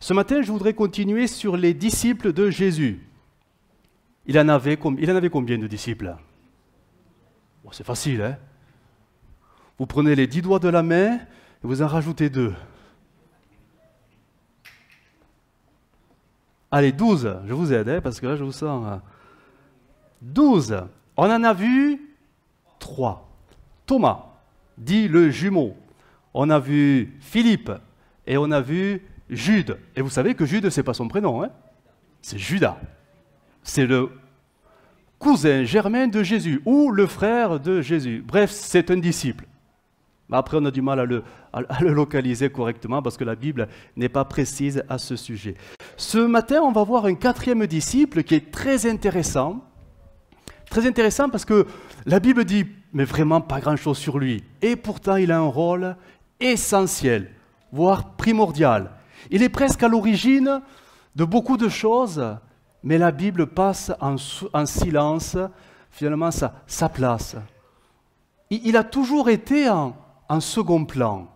Ce matin, je voudrais continuer sur les disciples de Jésus. Il en avait combien de disciples? Bon, c'est facile, hein? Vous prenez les 10 doigts de la main et vous en rajoutez 2. Allez, 12, je vous aide, hein, parce que là, je vous sens. 12, on en a vu 3. Thomas, dit le jumeau. On a vu Philippe et on a vu Jude. Et vous savez que Jude, ce n'est pas son prénom, hein? C'est Judas. C'est le cousin germain de Jésus ou le frère de Jésus. Bref, c'est un disciple. Mais après, on a du mal à le localiser correctement parce que la Bible n'est pas précise à ce sujet. Ce matin, on va voir un 4e disciple qui est très intéressant. Très intéressant parce que la Bible dit, mais vraiment pas grand-chose sur lui. Et pourtant, il a un rôle essentiel, voire primordial. Il est presque à l'origine de beaucoup de choses, mais la Bible passe en silence, finalement, sa place. Il a toujours été en second plan,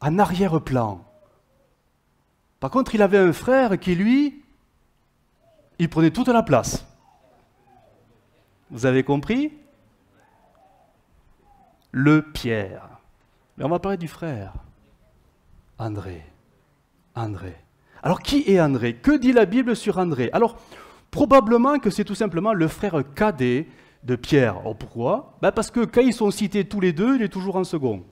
en arrière-plan. Par contre, il avait un frère qui, lui, il prenait toute la place. Vous avez compris? Le Pierre. Mais on va parler du frère. André. Alors, qui est André? Que dit la Bible sur André? Alors, probablement que c'est tout simplement le frère cadet de Pierre. Alors, pourquoi? Parce que quand ils sont cités tous les deux, il est toujours en second.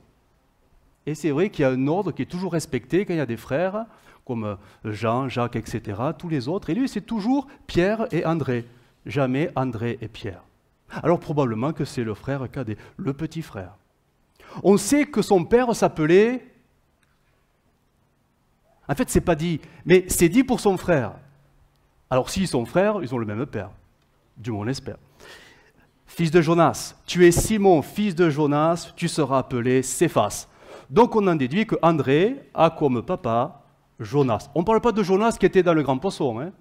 Et c'est vrai qu'il y a un ordre qui est toujours respecté quand il y a des frères, comme Jean, Jacques, etc., tous les autres. Et lui, c'est toujours Pierre et André. Jamais André et Pierre. Alors, probablement que c'est le frère cadet, le petit frère. On sait que son père s'appelait... En fait, c'est pas dit, mais c'est dit pour son frère. Alors, s'ils sont frères, ils ont le même père. Du moins, on l'espère. Fils de Jonas, tu es Simon, fils de Jonas, tu seras appelé Céphas. Donc, on en déduit que André a comme papa Jonas. On ne parle pas de Jonas qui était dans le grand poisson. Hein.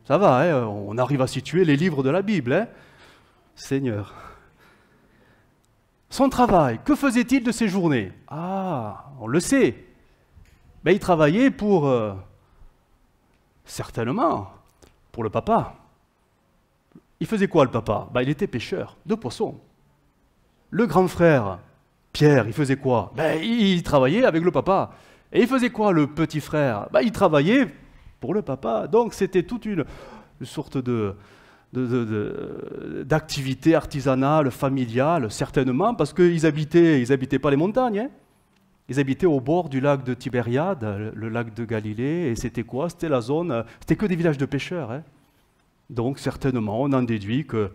Ça va, hein, on arrive à situer les livres de la Bible. Hein. Seigneur. Son travail, que faisait-il de ses journées? Ah, on le sait. Il travaillait pour, certainement, pour le papa. Il faisait quoi le papa? Il était pêcheur de poissons. Le grand frère, Pierre, il faisait quoi? Il travaillait avec le papa. Et il faisait quoi le petit frère? Il travaillait pour le papa. Donc c'était toute une sorte d'activité artisanale, familiale, certainement, parce qu'ils habitaient pas les montagnes. Hein. Ils habitaient au bord du lac de Tibériade, le lac de Galilée, et c'était quoi? C'était la zone, c'était que des villages de pêcheurs. Hein. Donc certainement, on en déduit que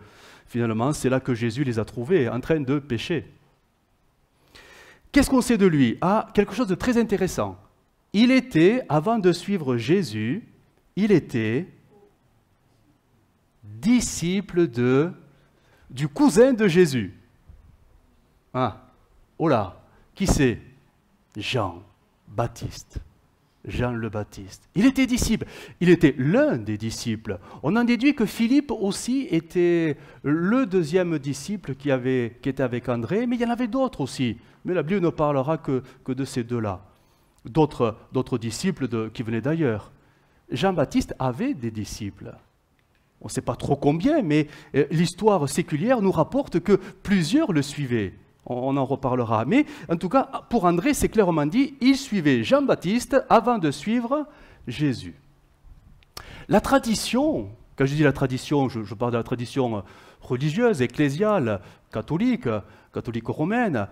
finalement, c'est là que Jésus les a trouvés, en train de pêcher. Qu'est-ce qu'on sait de lui? Ah, quelque chose de très intéressant. Il était, avant de suivre Jésus, il était disciple du cousin de Jésus. Ah, oh là, qui c'est? Jean-Baptiste. Jean le Baptiste. Il était disciple. Il était l'un des disciples. On en déduit que Philippe aussi était le deuxième disciple qui était avec André, mais il y en avait d'autres aussi. Mais la Bible ne parlera que de ces deux-là. D'autres disciples qui venaient d'ailleurs. Jean-Baptiste avait des disciples. On ne sait pas trop combien, mais l'histoire séculière nous rapporte que plusieurs le suivaient. On en reparlera. Mais en tout cas, pour André, c'est clairement dit, il suivait Jean-Baptiste avant de suivre Jésus. La tradition, quand je dis la tradition, je parle de la tradition religieuse, ecclésiale, catholique romaine,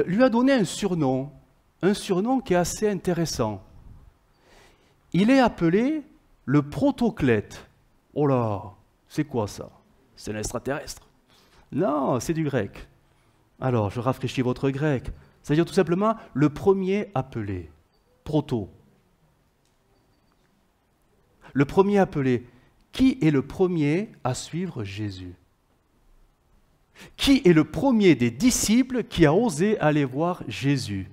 lui a donné un surnom qui est assez intéressant. Il est appelé le protoclète. Oh là, c'est quoi ça? C'est un extraterrestre? Non, c'est du grec. Alors, je rafraîchis votre grec. C'est-à-dire tout simplement le premier appelé, proto. Le premier appelé. Qui est le premier à suivre Jésus? Qui est le premier des disciples qui a osé aller voir Jésus?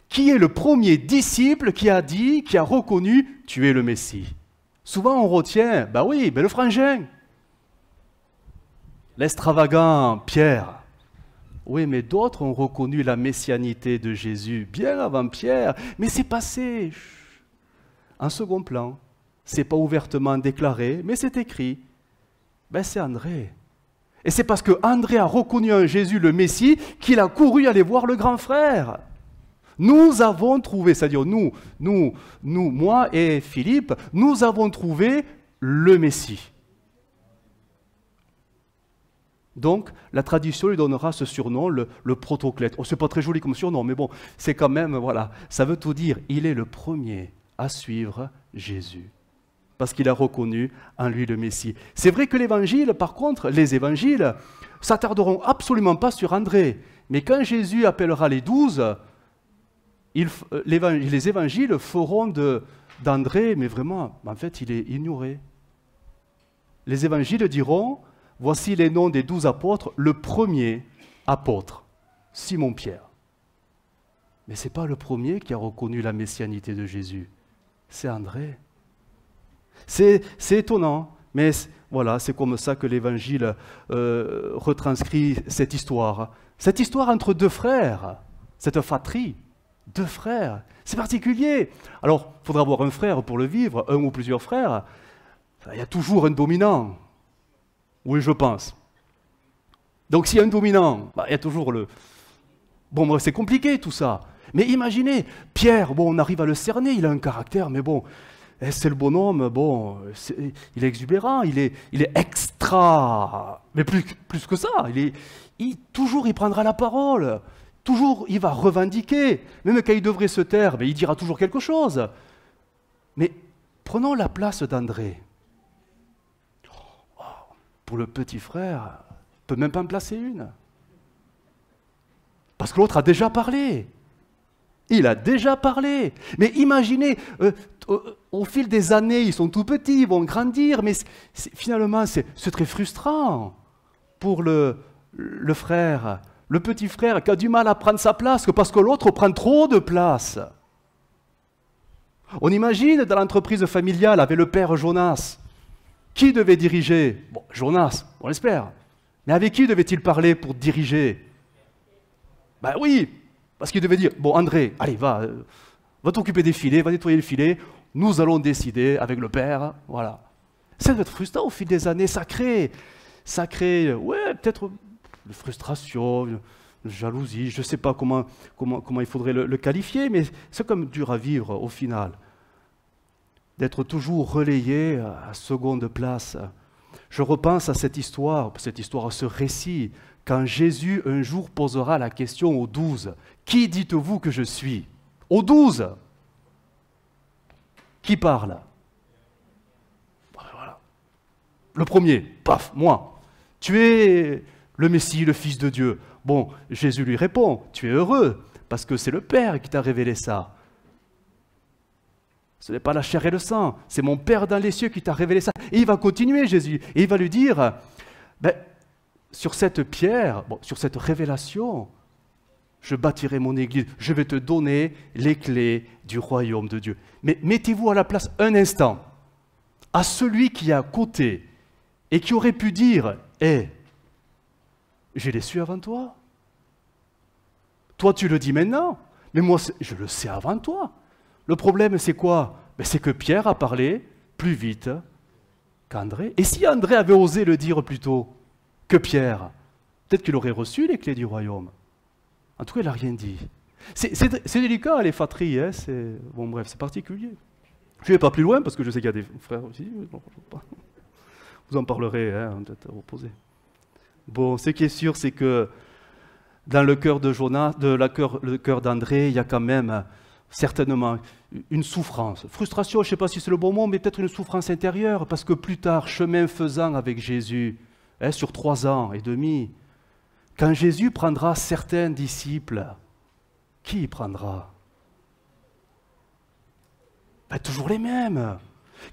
Qui est le premier disciple qui a dit, qui a reconnu, tu es le Messie? Souvent on retient, le frangin, l'extravagant Pierre. Oui, mais d'autres ont reconnu la messianité de Jésus bien avant Pierre. Mais c'est passé. en second plan. Ce n'est pas ouvertement déclaré, mais c'est écrit. Ben, c'est André. Et c'est parce que André a reconnu en Jésus le Messie qu'il a couru aller voir le grand frère. Nous avons trouvé, c'est-à-dire nous, moi et Philippe, nous avons trouvé le Messie. Donc, la tradition lui donnera ce surnom, le protoclète. Oh, c'est pas très joli comme surnom, mais bon, c'est quand même, voilà, ça veut tout dire. Il est le premier à suivre Jésus, parce qu'il a reconnu en lui le Messie. C'est vrai que l'Évangile, par contre, les Évangiles, s'attarderont absolument pas sur André. Mais quand Jésus appellera les 12, les Évangiles feront d'André, mais vraiment, en fait, il est ignoré. Les Évangiles diront: voici les noms des 12 apôtres, le premier apôtre, Simon-Pierre. Mais ce n'est pas le premier qui a reconnu la messianité de Jésus, c'est André. C'est étonnant, mais voilà, c'est comme ça que l'Évangile retranscrit cette histoire. Cette histoire entre deux frères, cette fratrie, deux frères, c'est particulier. Alors, il faudra avoir un frère pour le vivre, un ou plusieurs frères. Il y a toujours un dominant. Oui, je pense. Donc s'il y a un dominant, il y a toujours le... Bon, c'est compliqué tout ça. Mais imaginez, Pierre, bon, on arrive à le cerner, il a un caractère, mais bon, c'est le bonhomme, bon, il est exubérant, il est extra, mais plus que ça, toujours il prendra la parole, toujours il va revendiquer, même quand il devrait se taire, mais il dira toujours quelque chose. Mais prenons la place d'André. Pour le petit frère, il ne peut même pas en placer une. Parce que l'autre a déjà parlé. Il a déjà parlé. Mais imaginez, au fil des années, ils sont tout petits, ils vont grandir, mais finalement, c'est très frustrant pour le frère, le petit frère qui a du mal à prendre sa place, parce que l'autre prend trop de place. On imagine dans l'entreprise familiale avec le père Jonas. Qui devait diriger? Bon, Jonas, on l'espère. Mais avec qui devait-il parler pour diriger? Ben oui, parce qu'il devait dire, bon André, allez, va t'occuper des filets, va nettoyer les filets, nous allons décider avec le père, voilà. Ça doit être frustrant au fil des années, ça crée, ouais, peut-être de frustration, de jalousie, je ne sais pas comment il faudrait le qualifier, mais c'est comme dur à vivre au final. D'être toujours relayé à seconde place. Je repense à cette histoire, à ce récit, quand Jésus un jour posera la question aux 12. Qui dites-vous que je suis? Aux 12. Qui parle? Voilà. Le premier, paf, moi. Tu es le Messie, le Fils de Dieu. Bon, Jésus lui répond, tu es heureux, parce que c'est le Père qui t'a révélé ça. Ce n'est pas la chair et le sang, c'est mon Père dans les cieux qui t'a révélé ça. Et il va continuer, Jésus, et il va lui dire, sur cette pierre, sur cette révélation, je bâtirai mon église, je vais te donner les clés du royaume de Dieu. Mais mettez-vous à la place un instant, à celui qui est à côté, et qui aurait pu dire, je l'ai su avant toi. Toi, tu le dis maintenant, mais moi, je le sais avant toi. Le problème, c'est quoi? C'est que Pierre a parlé plus vite qu'André. Et si André avait osé le dire plus tôt que Pierre, peut-être qu'il aurait reçu les clés du royaume. En tout cas, il n'a rien dit. C'est délicat, les fratries. Bon, bref, c'est particulier. Je ne vais pas plus loin, parce que je sais qu'il y a des frères aussi. Vous en parlerez, peut-être reposer. Bon, ce qui est sûr, c'est que dans le cœur de Jonas, le cœur d'André, il y a quand même certainement une souffrance. Frustration, je ne sais pas si c'est le bon mot, mais peut-être une souffrance intérieure, parce que plus tard, chemin faisant avec Jésus, sur 3 ans et demi, quand Jésus prendra certains disciples, qui y prendra? Toujours les mêmes.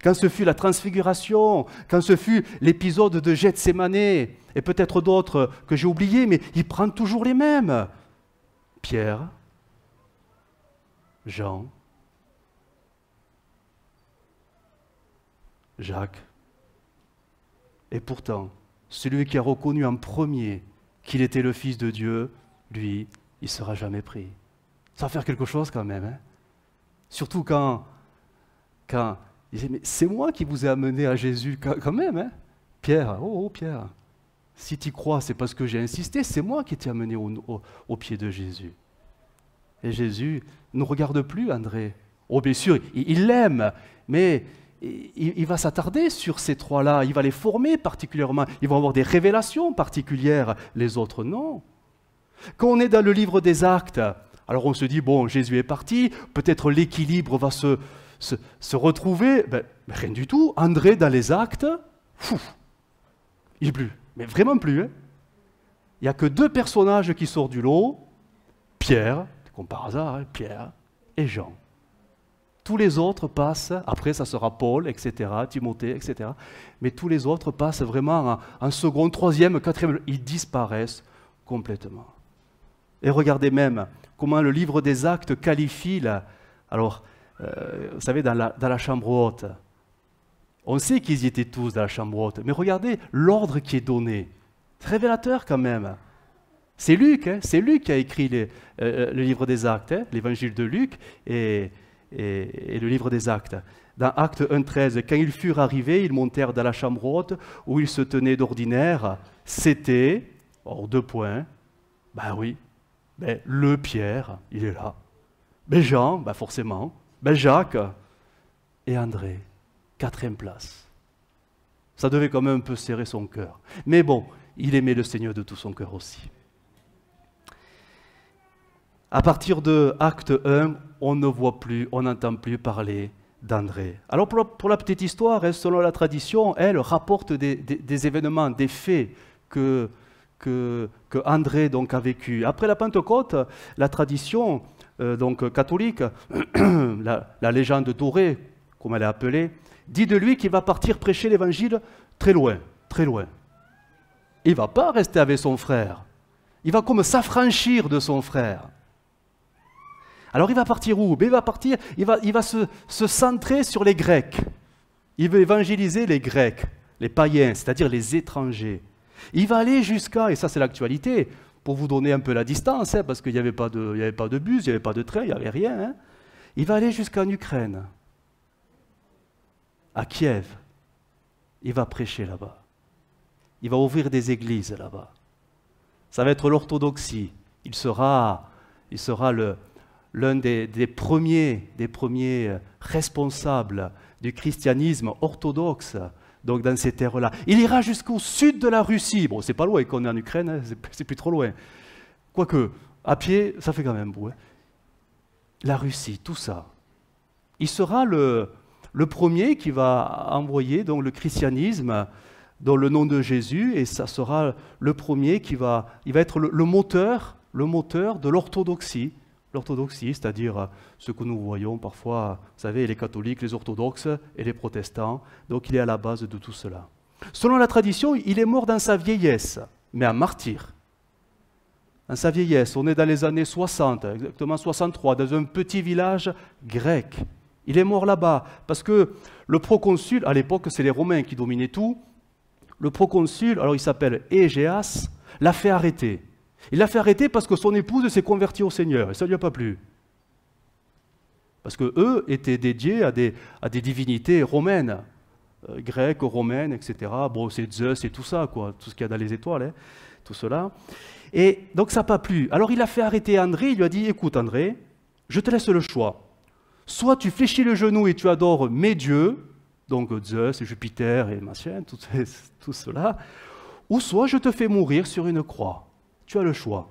Quand ce fut la transfiguration, quand ce fut l'épisode de Gethsémane, et peut-être d'autres que j'ai oubliés, mais il prend toujours les mêmes. Pierre, Jean, Jacques. Et pourtant, celui qui a reconnu en premier qu'il était le Fils de Dieu, lui, il ne sera jamais pris. Ça va faire quelque chose quand même. Surtout quand quand il disait, mais c'est moi qui vous ai amené à Jésus quand même, hein? Pierre, oh Pierre, si tu crois, c'est parce que j'ai insisté, c'est moi qui t'ai amené au pied de Jésus. Et Jésus ne regarde plus André. Oh bien sûr, il l'aime, mais il va s'attarder sur ces trois-là, il va les former particulièrement, ils vont avoir des révélations particulières, les autres non. Quand on est dans le livre des Actes, alors on se dit, bon, Jésus est parti, peut-être l'équilibre va se retrouver. Ben, rien du tout. André, dans les Actes, il n'est plus. Mais vraiment plus. Hein. Il n'y a que deux personnages qui sortent du lot, Pierre, comme par hasard, hein, Pierre et Jean. Tous les autres passent, après ça sera Paul, etc., Timothée, etc. Mais tous les autres passent vraiment en second, troisième, quatrième, ils disparaissent complètement. Et regardez même comment le livre des Actes qualifie, alors, vous savez, dans la chambre haute, on sait qu'ils y étaient tous dans la chambre haute, mais regardez l'ordre qui est donné. C'est révélateur quand même. C'est Luc, hein, c'est Luc qui a écrit le livre des Actes, hein, l'évangile de Luc et le livre des Actes. Dans Acte 1,13, quand ils furent arrivés, ils montèrent dans la chambre haute où ils se tenaient d'ordinaire. C'était, deux points, ben oui, ben le Pierre, il est là. Ben Jean, ben forcément. Ben Jacques et André, 4e place. Ça devait quand même un peu serrer son cœur. Mais bon, il aimait le Seigneur de tout son cœur aussi. À partir de Acte 1, on ne voit plus, on n'entend plus parler d'André. Alors pour la petite histoire, selon la tradition, elle rapporte des événements, des faits que André donc a vécu. Après la Pentecôte, la tradition donc catholique, la légende dorée, comme elle est appelée, dit de lui qu'il va partir prêcher l'évangile très loin, très loin. Il ne va pas rester avec son frère. Il va comme s'affranchir de son frère. Alors il va partir où? Il va se centrer sur les Grecs. Il veut évangéliser les Grecs, les païens, c'est-à-dire les étrangers. Il va aller jusqu'à, et ça c'est l'actualité, pour vous donner un peu la distance, hein, parce qu'il n'y avait pas de bus, il n'y avait pas de train, il n'y avait rien. Hein. Il va aller jusqu'en Ukraine, à Kiev. Il va prêcher là-bas. Il va ouvrir des églises là-bas. Ça va être l'orthodoxie. Il sera l'un des premiers responsables du christianisme orthodoxe, donc dans ces terres-là. Il ira jusqu'au sud de la Russie. Bon, c'est pas loin qu'on est en Ukraine, hein, c'est plus trop loin. Quoique, à pied, ça fait quand même beau. Hein. La Russie, tout ça. Il sera le premier qui va envoyer donc, le christianisme dans le nom de Jésus, et ça sera le premier il va être le moteur de l'orthodoxie. L'orthodoxie, c'est-à-dire ce que nous voyons parfois, vous savez, les catholiques, les orthodoxes et les protestants. Donc il est à la base de tout cela. Selon la tradition, il est mort dans sa vieillesse, mais un martyr. Dans sa vieillesse, on est dans les années 60, exactement 63, dans un petit village grec. Il est mort là-bas, parce que le proconsul, à l'époque c'est les Romains qui dominaient tout, le proconsul, alors il s'appelle Égéas, l'a fait arrêter. Il l'a fait arrêter parce que son épouse s'est convertie au Seigneur, et ça ne lui a pas plu. Parce qu'eux étaient dédiés à des divinités romaines, grecques, romaines, etc. Bon, c'est Zeus et tout ça, quoi, tout ce qu'il y a dans les étoiles, hein, tout cela. Et donc ça n'a pas plu. Alors il a fait arrêter André, il lui a dit, écoute André, je te laisse le choix. Soit tu fléchis le genou et tu adores mes dieux, donc Zeus, Jupiter et machin, tout cela, ou soit je te fais mourir sur une croix. Tu as le choix.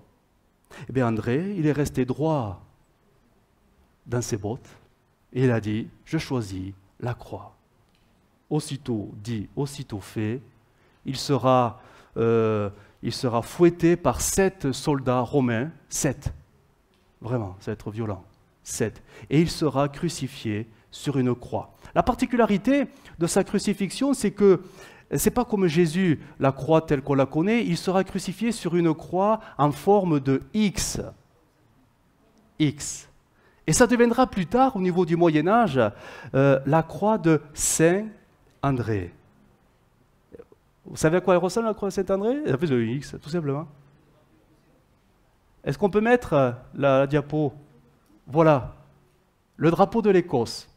Eh bien André, il est resté droit dans ses bottes et il a dit, je choisis la croix. Aussitôt dit, aussitôt fait, il sera fouetté par 7 soldats romains, 7, vraiment, ça va être violent, 7, et il sera crucifié sur une croix. La particularité de sa crucifixion, c'est que ce n'est pas comme Jésus, la croix telle qu'on la connaît, il sera crucifié sur une croix en forme de X. X. Et ça deviendra plus tard, au niveau du Moyen-Âge, la croix de Saint-André. Vous savez à quoi elle ressemble, la croix de Saint-André? Elle fait de X, tout simplement. Est-ce qu'on peut mettre la diapo? Voilà, le drapeau de l'Écosse.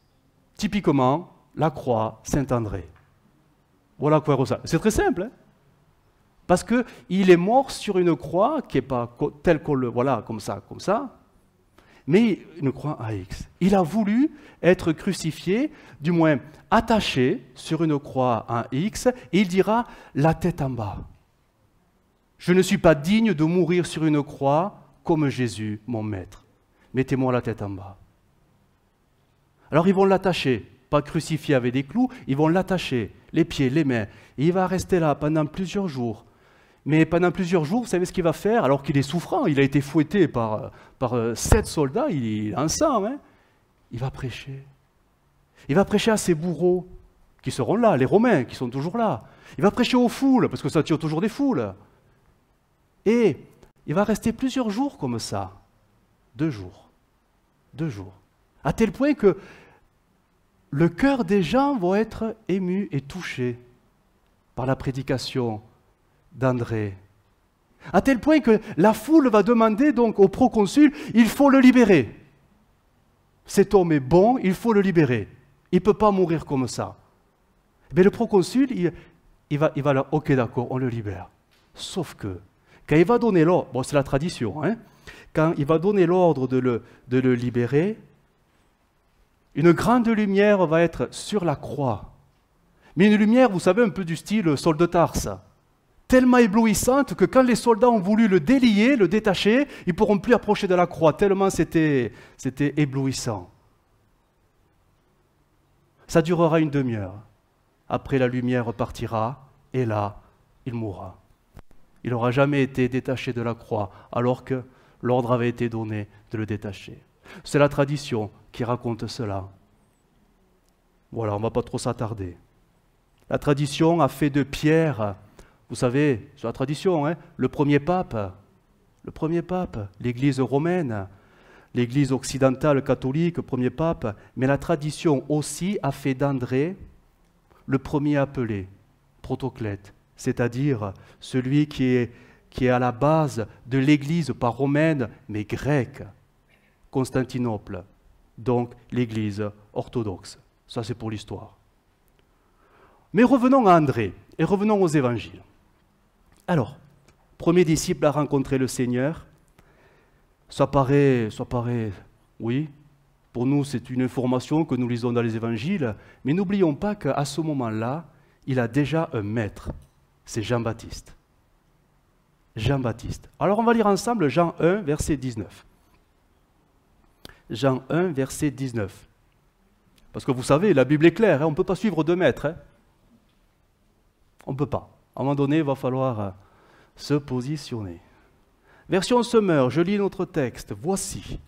typiquement la croix Saint-André. Voilà à quoi il ressemble. C'est très simple, hein, parce qu'il est mort sur une croix qui n'est pas telle qu'on le... Voilà, comme ça, mais une croix à X. Il a voulu être crucifié, du moins attaché sur une croix à X, et il dira la tête en bas. Je ne suis pas digne de mourir sur une croix comme Jésus, mon maître. Mettez-moi la tête en bas. Alors ils vont l'attacher, pas crucifié avec des clous, ils vont l'attacher, les pieds, les mains, et il va rester là pendant plusieurs jours. Mais pendant plusieurs jours, vous savez ce qu'il va faire? Alors qu'il est souffrant, il a été fouetté par 7 soldats, il est en sang, hein. Il va prêcher. Il va prêcher à ses bourreaux, qui seront là, les Romains, qui sont toujours là. Il va prêcher aux foules, parce que ça tire toujours des foules. Et il va rester plusieurs jours comme ça. 2 jours. 2 jours. À tel point que le cœur des gens va être ému et touché par la prédication d'André. À tel point que la foule va demander donc au proconsul, il faut le libérer. Cet homme est bon, il faut le libérer. Il ne peut pas mourir comme ça. Mais le proconsul, il va là, ok d'accord, on le libère. Sauf que, quand il va donner l'ordre, bon c'est la tradition, hein, quand il va donner l'ordre de le libérer, une grande lumière va être sur la croix. Mais une lumière, vous savez, un peu du style sol de Tarse. Tellement éblouissante que quand les soldats ont voulu le délier, le détacher, ils ne pourront plus approcher de la croix, tellement c'était éblouissant. Ça durera une demi-heure. Après, la lumière partira, et là, il mourra. Il n'aura jamais été détaché de la croix, alors que l'ordre avait été donné de le détacher. C'est la tradition qui raconte cela. Voilà, on ne va pas trop s'attarder. La tradition a fait de Pierre, vous savez, c'est la tradition, hein, le premier pape, l'Église romaine, l'Église occidentale catholique, premier pape, mais la tradition aussi a fait d'André le premier appelé, protoclète, c'est-à-dire celui qui est à la base de l'Église, pas romaine, mais grecque, Constantinople, donc l'Église orthodoxe. Ça, c'est pour l'histoire. Mais revenons à André et revenons aux évangiles. Alors, premier disciple à rencontrer le Seigneur, ça paraît, oui, pour nous c'est une information que nous lisons dans les évangiles, mais n'oublions pas qu'à ce moment-là, il a déjà un maître, c'est Jean-Baptiste. Jean-Baptiste. Alors on va lire ensemble Jean 1, verset 19. Jean 1, verset 19. Parce que vous savez, la Bible est claire, hein, on ne peut pas suivre 2 maîtres. Hein. On ne peut pas. À un moment donné, il va falloir se positionner. Version Semeur, je lis notre texte. Voici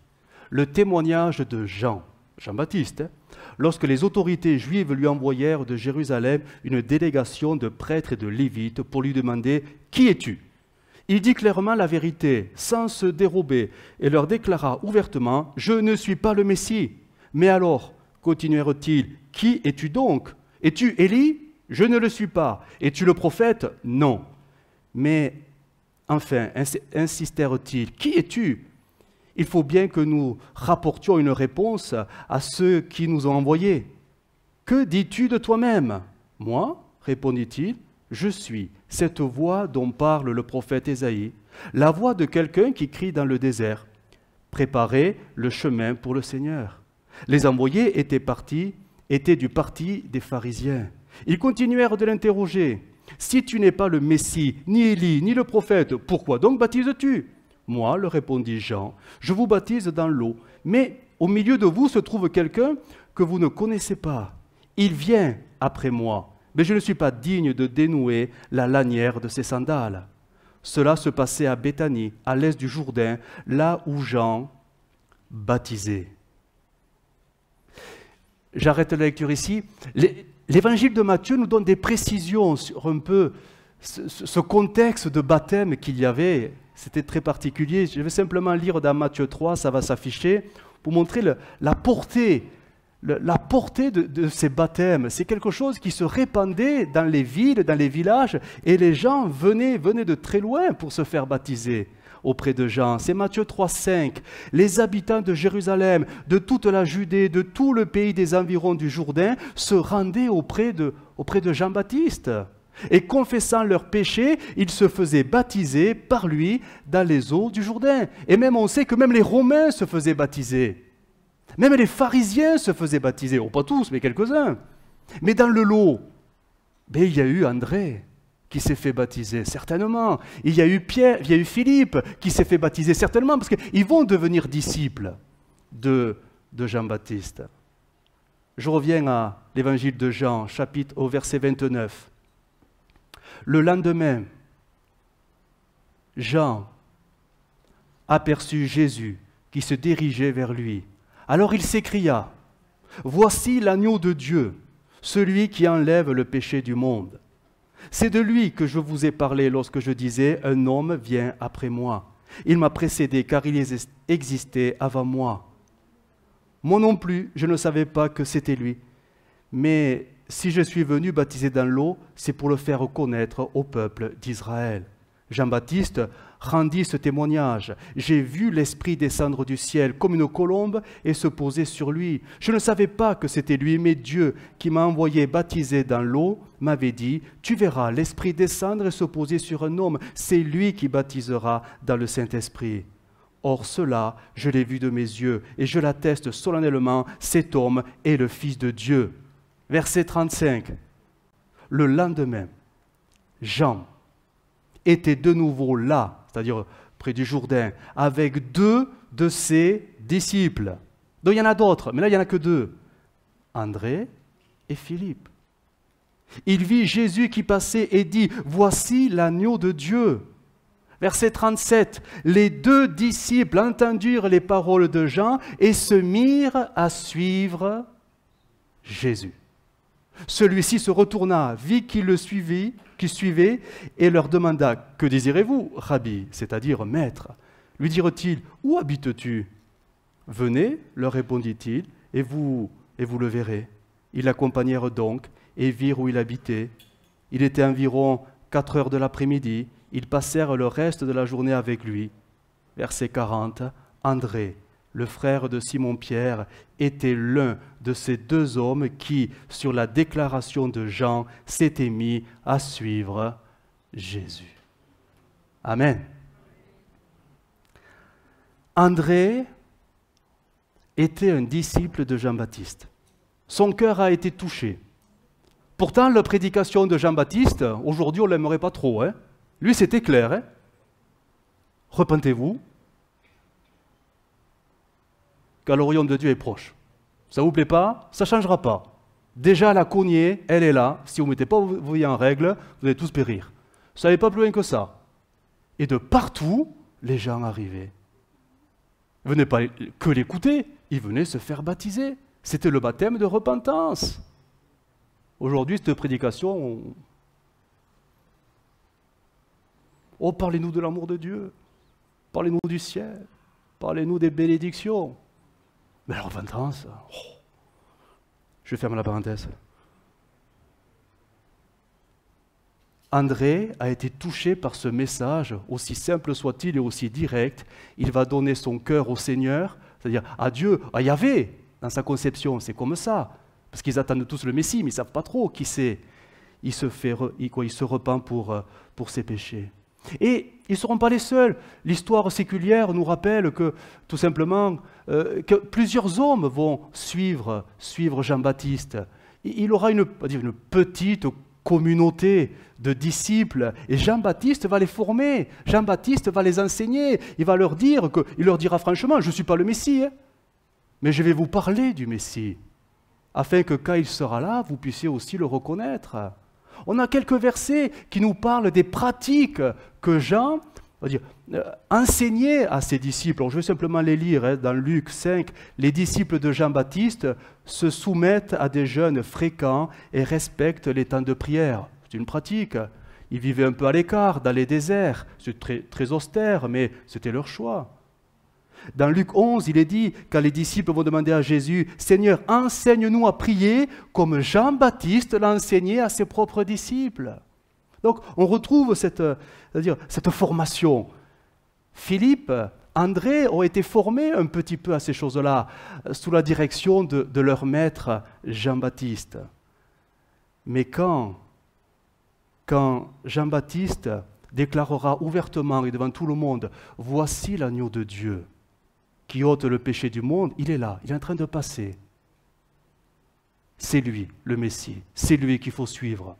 le témoignage de Jean, Jean-Baptiste, hein, lorsque les autorités juives lui envoyèrent de Jérusalem une délégation de prêtres et de lévites pour lui demander « Qui es-tu » Il dit clairement la vérité, sans se dérober, et leur déclara ouvertement « Je ne suis pas le Messie. » Mais alors, continuèrent-ils, « Qui es-tu donc? Es-tu Élie? Je ne le suis pas. Es-tu le prophète? Non. » Mais enfin, insistèrent-ils, « Qui es-tu? » Il faut bien que nous rapportions une réponse à ceux qui nous ont envoyés. « Que dis-tu de toi-même? » « Moi, répondit-il, je suis cette voix dont parle le prophète Ésaïe, la voix de quelqu'un qui crie dans le désert. Préparez le chemin pour le Seigneur. Les envoyés étaient du parti des pharisiens. Ils continuèrent de l'interroger. Si tu n'es pas le Messie, ni Élie, ni le prophète, pourquoi donc baptises-tu? Moi, leur répondit Jean, je vous baptise dans l'eau, mais au milieu de vous se trouve quelqu'un que vous ne connaissez pas. Il vient après moi, mais je ne suis pas digne de dénouer la lanière de ses sandales. Cela se passait à Béthanie, à l'est du Jourdain, là où Jean baptisait. J'arrête la lecture ici. L'évangile de Matthieu nous donne des précisions sur un peu ce contexte de baptême qu'il y avait. C'était très particulier. Je vais simplement lire dans Matthieu 3, ça va s'afficher, pour montrer la portée de ces baptêmes. C'est quelque chose qui se répandait dans les villes, dans les villages, et les gens venaient de très loin pour se faire baptiser. auprès de Jean. C'est Matthieu 3,5. Les habitants de Jérusalem, de toute la Judée, de tout le pays des environs du Jourdain se rendaient auprès de Jean-Baptiste. Et confessant leurs péchés, ils se faisaient baptiser par lui dans les eaux du Jourdain. Et même on sait que même les Romains se faisaient baptiser. Même les pharisiens se faisaient baptiser. Oh, pas tous, mais quelques-uns. Mais dans le lot, il y a eu André qui s'est fait baptiser, certainement. Il y a eu Pierre, il y a eu Philippe qui s'est fait baptiser, certainement, parce qu'ils vont devenir disciples de Jean-Baptiste. Je reviens à l'évangile de Jean, chapitre au verset 29. Le lendemain, Jean aperçut Jésus qui se dirigeait vers lui. Alors il s'écria, « Voici l'agneau de Dieu, celui qui enlève le péché du monde. C'est de lui que je vous ai parlé lorsque je disais, un homme vient après moi. Il m'a précédé car il existait avant moi. Moi non plus, je ne savais pas que c'était lui. Mais si je suis venu baptiser dans l'eau, c'est pour le faire connaître au peuple d'Israël. » Jean-Baptiste rendit ce témoignage. « J'ai vu l'Esprit descendre du ciel comme une colombe et se poser sur lui. Je ne savais pas que c'était lui, mais Dieu qui m'a envoyé baptiser dans l'eau m'avait dit, « Tu verras l'Esprit descendre et se poser sur un homme. C'est lui qui baptisera dans le Saint-Esprit. » Or cela, je l'ai vu de mes yeux et je l'atteste solennellement, cet homme est le Fils de Dieu. Verset 35. Le lendemain, Jean était de nouveau là, c'est-à-dire près du Jourdain, avec 2 de ses disciples. Donc il y en a d'autres, mais là il n'y en a que 2. André et Philippe. Il vit Jésus qui passait et dit, « Voici l'agneau de Dieu. » Verset 37. Les 2 disciples entendirent les paroles de Jean et se mirent à suivre Jésus. Celui-ci se retourna, vit qui suivait, et leur demanda, « Que désirez-vous, Rabbi ?» c'est-à-dire « Maître. » Lui dirent-ils, « Où habites-tu » ? « Venez, leur répondit-il, et vous le verrez. » Ils l'accompagnèrent donc et virent où il habitait. Il était environ 4 heures de l'après-midi. Ils passèrent le reste de la journée avec lui. Verset 40, André, le frère de Simon-Pierre, était l'un de ces 2 hommes qui, sur la déclaration de Jean, s'étaient mis à suivre Jésus. Amen. André était un disciple de Jean-Baptiste. Son cœur a été touché. Pourtant, la prédication de Jean-Baptiste, aujourd'hui, on ne l'aimerait pas trop. Hein? Lui, c'était clair. Hein? Repentez-vous, car le royaume de Dieu est proche. Ça ne vous plaît pas, ça ne changera pas. Déjà, la cognée, elle est là. Si vous ne mettez pas vos vies en règle, vous allez tous périr. Ça n'est pas plus loin que ça. Et de partout, les gens arrivaient. Ils ne venaient pas que l'écouter, ils venaient se faire baptiser. C'était le baptême de repentance. Aujourd'hui, cette prédication, oh, parlez-nous de l'amour de Dieu, parlez-nous du ciel, parlez-nous des bénédictions. Mais la repentance, oh. Je ferme la parenthèse. André a été touché par ce message, aussi simple soit-il et aussi direct. Il va donner son cœur au Seigneur, c'est-à-dire à Dieu, à Yahvé, dans sa conception. C'est comme ça. Parce qu'ils attendent tous le Messie, mais ils ne savent pas trop qui c'est. Il se repent pour ses péchés. Et ils ne seront pas les seuls. L'histoire séculière nous rappelle que, tout simplement, que plusieurs hommes vont suivre Jean-Baptiste. Il aura une petite communauté de disciples, et Jean-Baptiste va les former, Jean-Baptiste va les enseigner, il va leur dire, il leur dira franchement, je ne suis pas le Messie, hein, mais je vais vous parler du Messie, afin que quand il sera là, vous puissiez aussi le reconnaître. On a quelques versets qui nous parlent des pratiques que Jean enseignait à ses disciples. Alors, je vais simplement les lire. Hein. Dans Luc 5, les disciples de Jean-Baptiste se soumettent à des jeûnes fréquents et respectent les temps de prière. C'est une pratique. Ils vivaient un peu à l'écart, dans les déserts. C'est très, très austère, mais c'était leur choix. Dans Luc 11, il est dit, quand les disciples vont demander à Jésus, « Seigneur, enseigne-nous à prier comme Jean-Baptiste l'a enseigné à ses propres disciples. » Donc, on retrouve cette formation. Philippe, André ont été formés un petit peu à ces choses-là, sous la direction de leur maître Jean-Baptiste. Mais quand Jean-Baptiste déclarera ouvertement et devant tout le monde, « Voici l'agneau de Dieu qui ôte le péché du monde », il est là, il est en train de passer. C'est lui, le Messie, c'est lui qu'il faut suivre.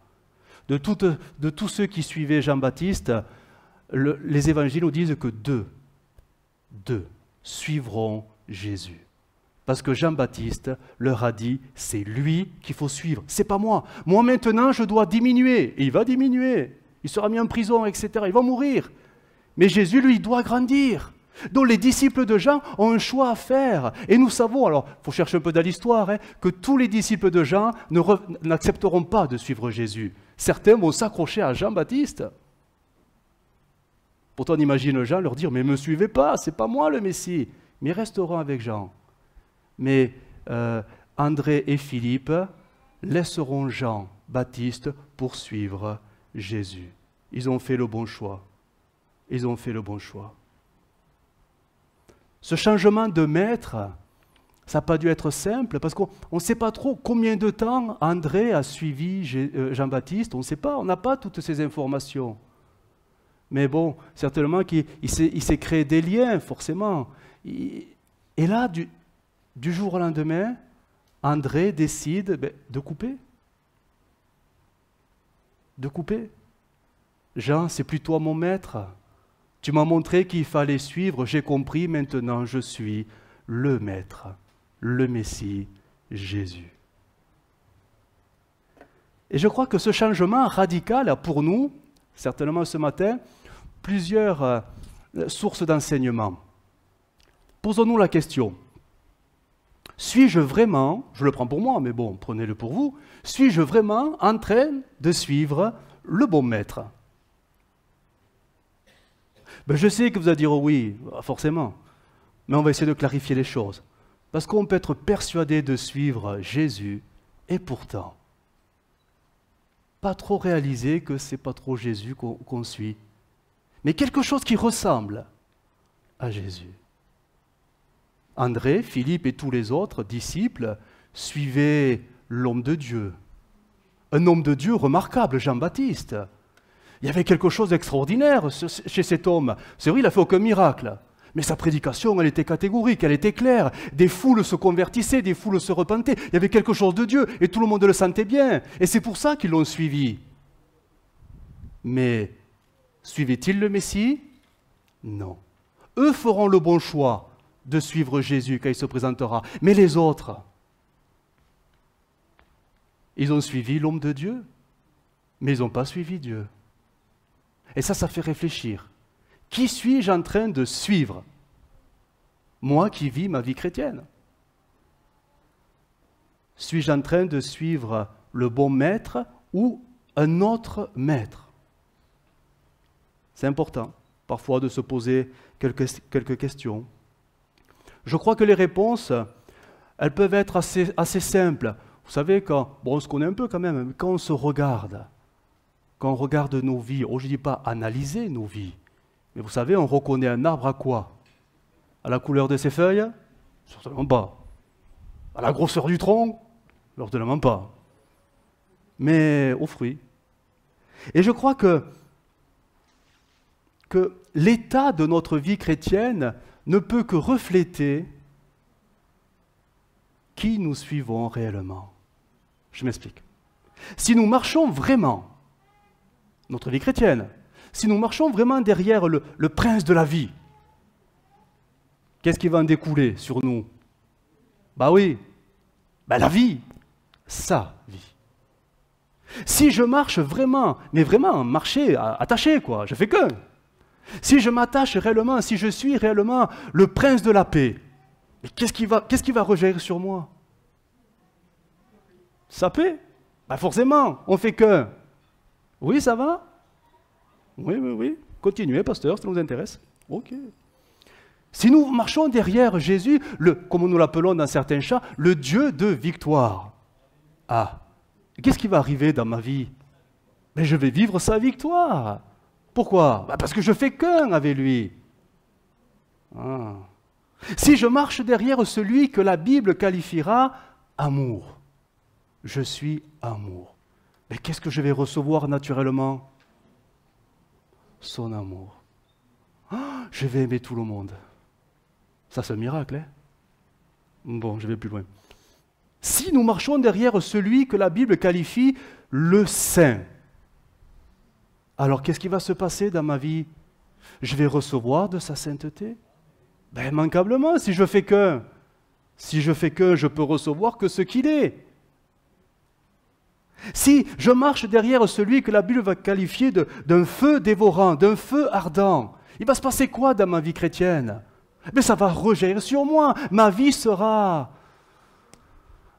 De tous ceux qui suivaient Jean-Baptiste, les évangiles nous disent que deux suivront Jésus. Parce que Jean-Baptiste leur a dit, c'est lui qu'il faut suivre, c'est pas moi. Moi maintenant, je dois diminuer. Et il va diminuer. Il sera mis en prison, etc. Il va mourir. Mais Jésus, lui, doit grandir. Donc les disciples de Jean ont un choix à faire. Et nous savons, alors, il faut chercher un peu dans l'histoire, que tous les disciples de Jean n'accepteront pas de suivre Jésus. Certains vont s'accrocher à Jean-Baptiste. Pourtant, on imagine Jean leur dire, mais ne me suivez pas, c'est pas moi le Messie. Mais ils resteront avec Jean. Mais André et Philippe laisseront Jean-Baptiste poursuivre Jésus. Ils ont fait le bon choix. Ils ont fait le bon choix. Ce changement de maître, ça n'a pas dû être simple, parce qu'on ne sait pas trop combien de temps André a suivi Jean-Baptiste, on ne sait pas, on n'a pas toutes ces informations. Mais bon, certainement qu'il s'est créé des liens, forcément. Et là, du jour au lendemain, André décide de couper. De couper. Jean, c'est plus toi mon maître. Tu m'as montré qu'il fallait suivre, j'ai compris, maintenant je suis le maître, le Messie, Jésus. Et je crois que ce changement radical a pour nous, certainement ce matin, plusieurs sources d'enseignement. Posons-nous la question. Suis-je vraiment, je le prends pour moi, mais bon, prenez-le pour vous, suis-je vraiment en train de suivre le bon maître ? Je sais que vous allez dire oui, forcément, mais on va essayer de clarifier les choses. Parce qu'on peut être persuadé de suivre Jésus et pourtant pas trop réaliser que ce n'est pas trop Jésus qu'on suit, mais quelque chose qui ressemble à Jésus. André, Philippe et tous les autres disciples suivaient l'homme de Dieu. Un homme de Dieu remarquable, Jean-Baptiste. Il y avait quelque chose d'extraordinaire chez cet homme. C'est vrai, il n'a fait aucun miracle. Mais sa prédication, elle était catégorique, elle était claire. Des foules se convertissaient, des foules se repentaient. Il y avait quelque chose de Dieu et tout le monde le sentait bien. Et c'est pour ça qu'ils l'ont suivi. Mais suivait-il le Messie ? Non. Eux feront le bon choix de suivre Jésus quand il se présentera. Mais les autres, ils ont suivi l'homme de Dieu, mais ils n'ont pas suivi Dieu. Et ça fait réfléchir. Qui suis-je en train de suivre ? Moi qui vis ma vie chrétienne. Suis-je en train de suivre le bon maître ou un autre maître ? C'est important, parfois, de se poser quelques questions. Je crois que les réponses, elles peuvent être assez simples. Vous savez, on se connaît un peu quand même, mais quand on se regarde, quand on regarde nos vies, je ne dis pas analyser nos vies, mais vous savez, on reconnaît un arbre à quoi ? À la couleur de ses feuilles ? Certainement pas. À la grosseur du tronc ? Certainement pas. Mais aux fruits. Et je crois que l'état de notre vie chrétienne ne peut que refléter qui nous suivons réellement. Je m'explique. Si nous marchons vraiment, notre vie chrétienne, si nous marchons vraiment derrière le prince de la vie, qu'est-ce qui va en découler sur nous ? Oui, la vie, sa vie. Si je marche vraiment, mais vraiment marcher attaché, je fais qu'un. Si je m'attache réellement, si je suis réellement le prince de la paix, mais qu'est-ce qui va rejaillir sur moi ? Sa paix ? Forcément, on fait qu'un. Oui, ça va ? Oui. Continuez, pasteur, ça nous intéresse. Ok. Si nous marchons derrière Jésus, comme nous l'appelons dans certains chants, le Dieu de victoire. Qu'est-ce qui va arriver dans ma vie ? Je vais vivre sa victoire. Pourquoi ? Parce que je fais qu'un avec lui. Ah. Si je marche derrière celui que la Bible qualifiera amour, je suis amour. Mais qu'est-ce que je vais recevoir naturellement? Son amour. Ah, je vais aimer tout le monde. Ça, c'est un miracle, hein? Bon, je vais plus loin. Si nous marchons derrière celui que la Bible qualifie le saint, alors qu'est-ce qui va se passer dans ma vie? Je vais recevoir de sa sainteté? Ben, immanquablement, si je fais qu'un. Si je fais qu'un, je peux recevoir que ce qu'il est. Si je marche derrière celui que la Bible va qualifier d'un feu dévorant, d'un feu ardent, il va se passer quoi dans ma vie chrétienne? Mais ça va rejaillir sur moi. Ma vie sera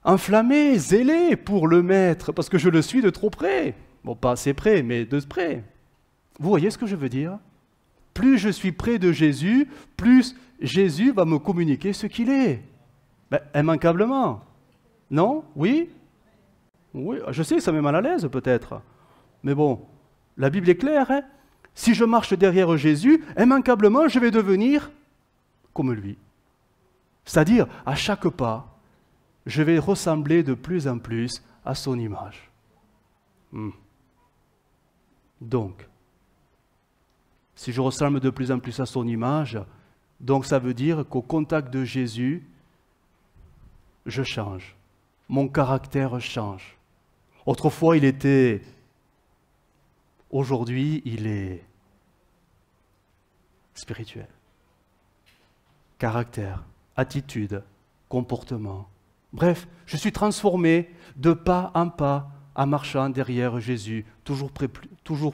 enflammée, zélée pour le Maître, parce que je le suis de trop près. Bon, pas assez près, mais de près. Vous voyez ce que je veux dire? Plus je suis près de Jésus, plus Jésus va me communiquer ce qu'il est. Ben, immanquablement. Non? Oui? Oui, je sais que ça met mal à l'aise peut-être. Mais bon, la Bible est claire. Hein? Si je marche derrière Jésus, immanquablement, je vais devenir comme lui. C'est-à-dire, à chaque pas, je vais ressembler de plus en plus à son image. Donc, si je ressemble de plus en plus à son image, donc ça veut dire qu'au contact de Jésus, je change. Mon caractère change. Autrefois, il était. Aujourd'hui, il est spirituel. Caractère, attitude, comportement. Bref, je suis transformé de pas en pas en marchant derrière Jésus, toujours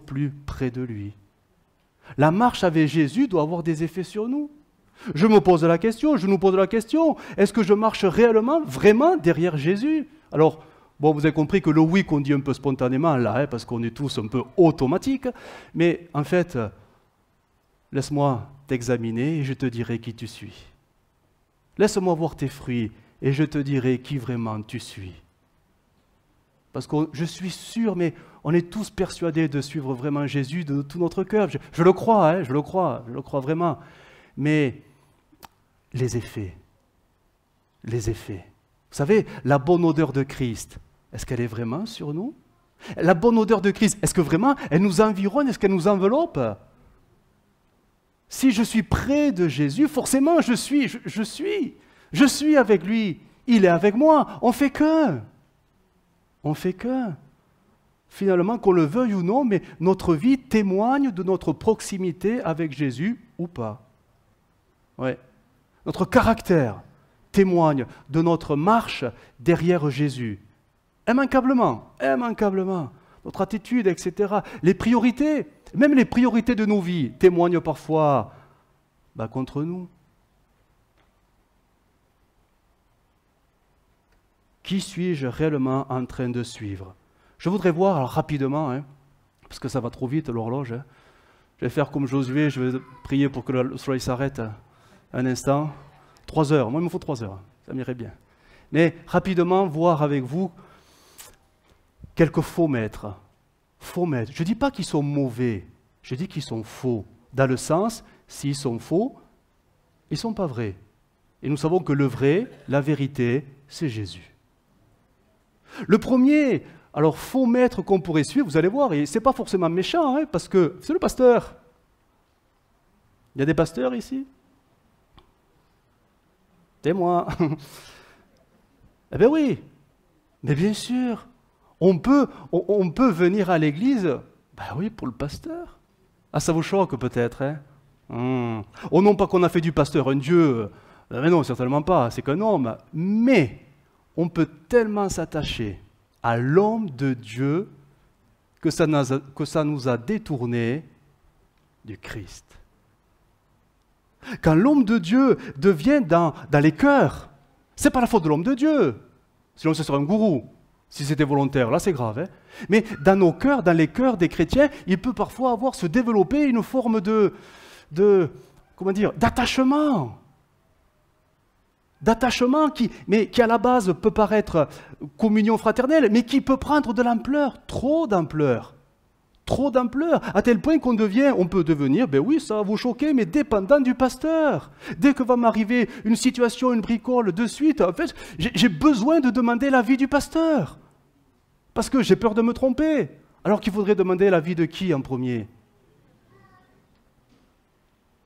plus près de lui. La marche avec Jésus doit avoir des effets sur nous. Je nous pose la question, est-ce que je marche réellement, vraiment derrière Jésus? Alors, bon, vous avez compris que le oui qu'on dit un peu spontanément là, hein, parce qu'on est tous un peu automatiques, mais en fait, laisse-moi t'examiner et je te dirai qui tu suis. Laisse-moi voir tes fruits et je te dirai qui vraiment tu suis. Parce que je suis sûr, mais on est tous persuadés de suivre vraiment Jésus de tout notre cœur. Je le crois, hein, je le crois vraiment. Mais les effets. Vous savez, la bonne odeur de Christ, est-ce qu'elle est vraiment sur nous? La bonne odeur de Christ, est-ce que vraiment elle nous environne, est-ce qu'elle nous enveloppe? Si je suis près de Jésus, forcément je suis avec lui, il est avec moi, on fait qu'un. Finalement, qu'on le veuille ou non, mais notre vie témoigne de notre proximité avec Jésus ou pas. Ouais. Notre caractère témoigne de notre marche derrière Jésus. Immanquablement. Notre attitude, etc. Les priorités, même les priorités de nos vies témoignent parfois contre nous. Qui suis-je réellement en train de suivre? Je voudrais voir alors, rapidement, hein, parce que ça va trop vite l'horloge. Hein. Je vais faire comme Josué, je vais prier pour que le soleil s'arrête un instant. 3 heures, moi il me faut 3 heures, ça m'irait bien. Mais rapidement, voir avec vous quelques faux maîtres. Je ne dis pas qu'ils sont mauvais, je dis qu'ils sont faux. Dans le sens, s'ils sont faux, ils ne sont pas vrais. Et nous savons que le vrai, la vérité, c'est Jésus. Le premier, alors faux maître qu'on pourrait suivre, vous allez voir, et ce n'est pas forcément méchant, hein, parce que c'est le pasteur. Il y a des pasteurs ici? Témoin. Eh bien oui, mais bien sûr, on peut venir à l'église, oui, pour le pasteur. Ah, ça vous choque peut-être, hein? Oh non, pas qu'on a fait du pasteur un dieu, mais non, certainement pas, c'est qu'un homme, mais on peut tellement s'attacher à l'homme de Dieu que ça nous a détournés du Christ. Quand l'homme de Dieu devient dans les cœurs, ce n'est pas la faute de l'homme de Dieu. Sinon ce serait un gourou. Si c'était volontaire, là c'est grave. Hein. Mais dans nos cœurs, dans les cœurs des chrétiens, il peut parfois se développer une forme d'attachement. D'attachement qui à la base peut paraître communion fraternelle, mais qui peut prendre de l'ampleur, trop d'ampleur. Trop d'ampleur, à tel point on peut devenir, ben oui, ça va vous choquer, mais dépendant du pasteur. Dès que va m'arriver une situation, une bricole, de suite, en fait, j'ai besoin de demander l'avis du pasteur. Parce que j'ai peur de me tromper. Alors qu'il faudrait demander l'avis de qui en premier?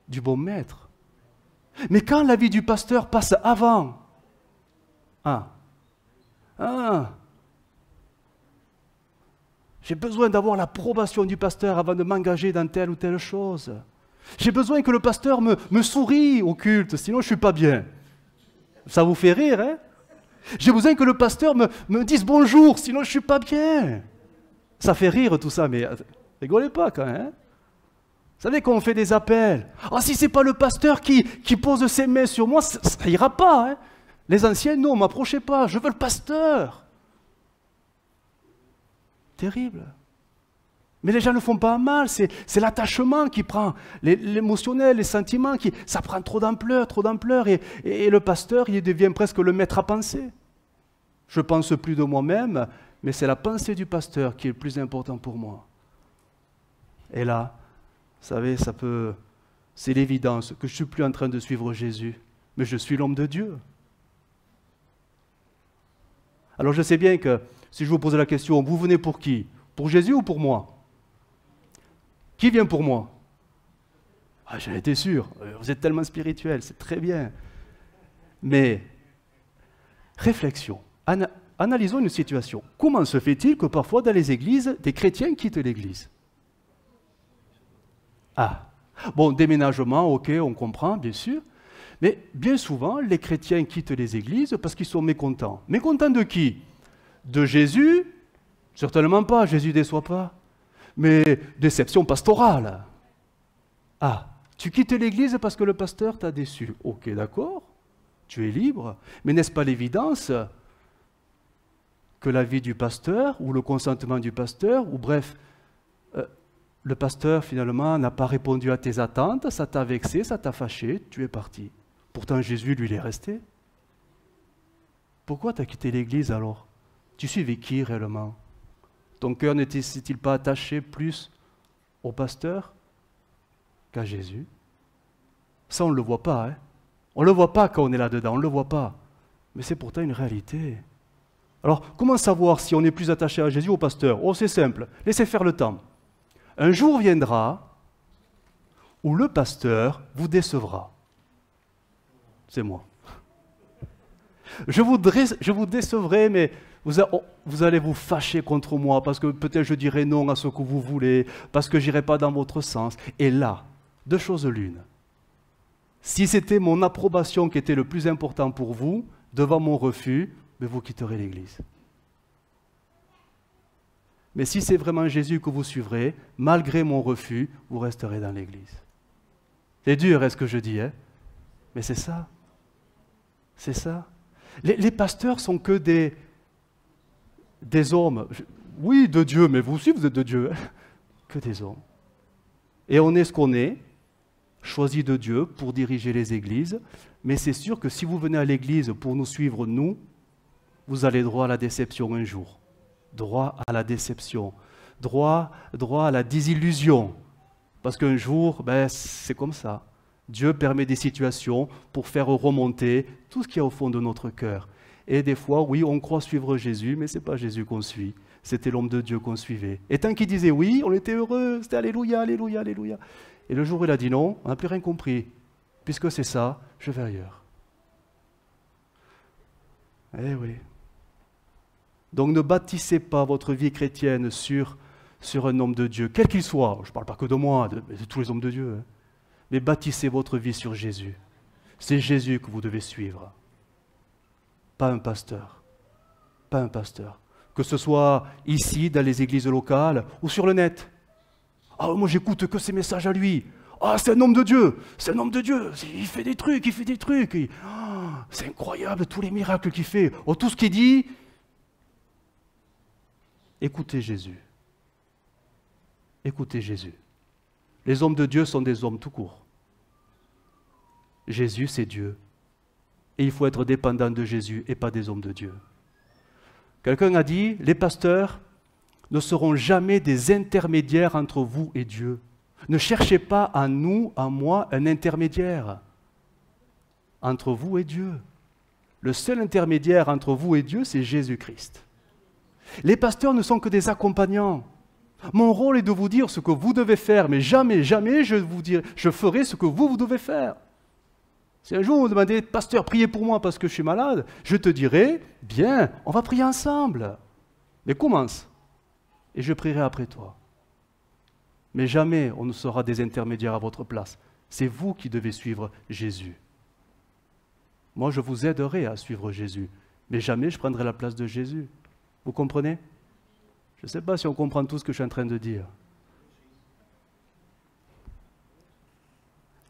Du bon maître. Mais quand l'avis du pasteur passe avant, j'ai besoin d'avoir l'approbation du pasteur avant de m'engager dans telle ou telle chose. J'ai besoin que le pasteur me sourie au culte, sinon je ne suis pas bien. Ça vous fait rire, hein? J'ai besoin que le pasteur me dise bonjour, sinon je ne suis pas bien. Ça fait rire tout ça, mais rigolez pas quand même. Hein? Vous savez quand on fait des appels, si ce n'est pas le pasteur qui pose ses mains sur moi, ça n'ira pas. Hein? Les anciens, non, ne m'approchez pas, je veux le pasteur. Terrible. Mais les gens ne font pas mal, c'est l'attachement qui prend, l'émotionnel, les sentiments, ça prend trop d'ampleur, et le pasteur, il devient presque le maître à penser. Je ne pense plus de moi-même, mais c'est la pensée du pasteur qui est le plus important pour moi. Et là, vous savez, c'est l'évidence que je ne suis plus en train de suivre Jésus, mais je suis l'homme de Dieu. Alors je sais bien que si je vous pose la question, vous venez pour qui? Pour Jésus ou pour moi? Qui vient pour moi? J'en étais sûr, vous êtes tellement spirituel, c'est très bien. Mais, réflexion, analysons une situation. Comment se fait-il que parfois dans les églises, des chrétiens quittent l'église? Bon, déménagement, ok, on comprend, bien sûr. Mais bien souvent, les chrétiens quittent les églises parce qu'ils sont mécontents. Mécontents de qui? De Jésus? Certainement pas, Jésus ne déçoit pas. Mais déception pastorale. Tu quittes l'église parce que le pasteur t'a déçu. Ok, d'accord, tu es libre. Mais n'est-ce pas l'évidence que l'avis du pasteur, ou le consentement du pasteur, ou bref, le pasteur finalement n'a pas répondu à tes attentes, ça t'a vexé, ça t'a fâché, tu es parti. Pourtant Jésus, lui, il est resté. Pourquoi tu as quitté l'église alors? Tu suivais qui réellement? Ton cœur n'était-il pas attaché plus au pasteur qu'à Jésus? Ça, on ne le voit pas. Hein? On ne le voit pas quand on est là-dedans, on ne le voit pas. Mais c'est pourtant une réalité. Alors, comment savoir si on est plus attaché à Jésus ou au pasteur? C'est simple, laissez faire le temps. Un jour viendra où le pasteur vous décevra. C'est moi. Je vous décevrai, mais vous allez vous fâcher contre moi parce que peut-être je dirai non à ce que vous voulez, parce que je n'irai pas dans votre sens. Et là, deux choses l'une. Si c'était mon approbation qui était le plus important pour vous, devant mon refus, mais vous quitterez l'Église. Mais si c'est vraiment Jésus que vous suivrez, malgré mon refus, vous resterez dans l'Église. C'est dur, est-ce que je dis, hein? Mais c'est ça. C'est ça. Les pasteurs sont que des hommes. Oui, de Dieu, mais vous aussi vous êtes de Dieu. Hein? Que des hommes. Et on est ce qu'on est, choisi de Dieu pour diriger les églises. Mais c'est sûr que si vous venez à l'église pour nous suivre, nous, vous allez droit à la déception un jour. Droit à la déception. Droit à la désillusion. Parce qu'un jour, c'est comme ça. Dieu permet des situations pour faire remonter tout ce qu'il y a au fond de notre cœur. Et des fois, oui, on croit suivre Jésus, mais ce n'est pas Jésus qu'on suit. C'était l'homme de Dieu qu'on suivait. Et tant qu'il disait oui, on était heureux, c'était alléluia, alléluia, alléluia. Et le jour où il a dit non, on n'a plus rien compris. Puisque c'est ça, je vais ailleurs. Eh oui. Donc ne bâtissez pas votre vie chrétienne sur un homme de Dieu, quel qu'il soit. Je ne parle pas que de moi, de tous les hommes de Dieu. Hein. Mais bâtissez votre vie sur Jésus. C'est Jésus que vous devez suivre. Pas un pasteur. Pas un pasteur. Que ce soit ici, dans les églises locales, ou sur le net. Moi j'écoute que ces messages à lui. C'est un homme de Dieu. C'est un homme de Dieu. Il fait des trucs, c'est incroyable tous les miracles qu'il fait. Tout ce qu'il dit. Écoutez Jésus. Écoutez Jésus. Les hommes de Dieu sont des hommes tout court. Jésus, c'est Dieu. Et il faut être dépendant de Jésus et pas des hommes de Dieu. Quelqu'un a dit, les pasteurs, ne seront jamais des intermédiaires entre vous et Dieu. Ne cherchez pas à nous, à moi, un intermédiaire entre vous et Dieu. Le seul intermédiaire entre vous et Dieu, c'est Jésus-Christ. Les pasteurs ne sont que des accompagnants. Mon rôle est de vous dire ce que vous devez faire, mais jamais, jamais je ferai ce que vous devez faire. Si un jour vous me demandez, pasteur, priez pour moi parce que je suis malade, je te dirai, bien, on va prier ensemble. Mais commence, et je prierai après toi. Mais jamais on ne sera des intermédiaires à votre place. C'est vous qui devez suivre Jésus. Moi, je vous aiderai à suivre Jésus, mais jamais je prendrai la place de Jésus. Vous comprenez? Je ne sais pas si on comprend tout ce que je suis en train de dire.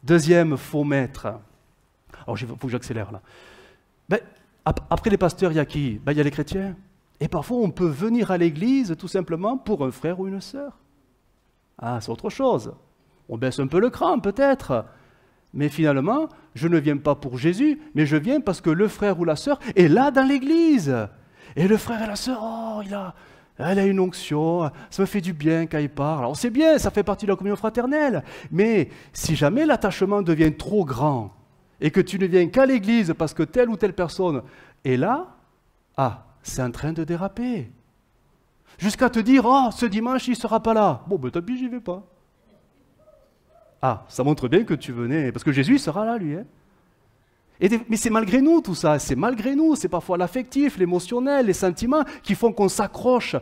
Deuxième faux maître. Alors, il faut que j'accélère là. Après les pasteurs, il y a qui? Il y a les chrétiens. Et parfois, on peut venir à l'église tout simplement pour un frère ou une sœur. Ah, c'est autre chose. On baisse un peu le cran, peut-être. Mais finalement, je ne viens pas pour Jésus, mais je viens parce que le frère ou la sœur est là dans l'église. Et le frère et la sœur, oh, elle a une onction, ça me fait du bien quand il parle. Alors c'est bien, ça fait partie de la communion fraternelle. Mais si jamais l'attachement devient trop grand et que tu ne viens qu'à l'église parce que telle ou telle personne est là, c'est en train de déraper. Jusqu'à te dire, ce dimanche, il ne sera pas là. Bon, tant pis, j'y vais pas. Ça montre bien que tu venais, parce que Jésus sera là, lui. Mais c'est malgré nous tout ça, c'est malgré nous, c'est parfois l'affectif, l'émotionnel, les sentiments qui font qu'on s'accroche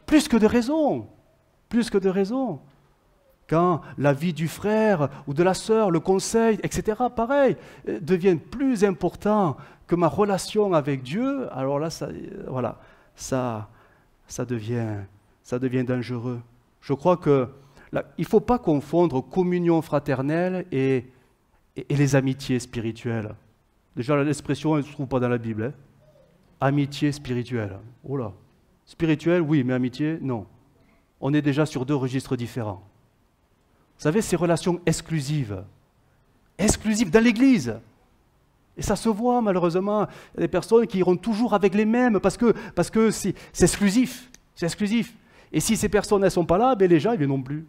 plus que de raison. Plus que de raison. Quand la vie du frère ou de la sœur, le conseil, etc., pareil, deviennent plus importants que ma relation avec Dieu, alors là, ça devient dangereux. Je crois que il ne faut pas confondre communion fraternelle et les amitiés spirituelles. Déjà, l'expression, elle ne se trouve pas dans la Bible. Amitié spirituelle. Oh là. Spirituelle, oui, mais amitié, non. On est déjà sur deux registres différents. Vous savez, ces relations exclusives dans l'Église. Et ça se voit, malheureusement. Il y a des personnes qui iront toujours avec les mêmes parce que c'est exclusif. C'est exclusif. Et si ces personnes ne sont pas là, les gens ne viennent non plus.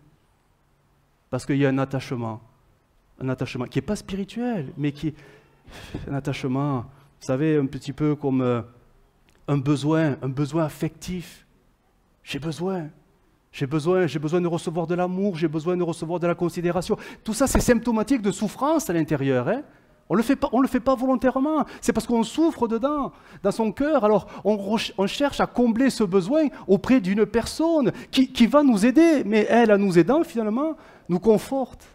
Parce qu'il y a un attachement qui n'est pas spirituel, mais qui est un attachement, vous savez, un petit peu comme un besoin affectif. J'ai besoin de recevoir de l'amour, j'ai besoin de recevoir de la considération. Tout ça, c'est symptomatique de souffrance à l'intérieur. On ne le fait pas volontairement, c'est parce qu'on souffre dedans, dans son cœur. Alors, on cherche à combler ce besoin auprès d'une personne qui va nous aider, mais elle, en nous aidant, finalement, nous conforte.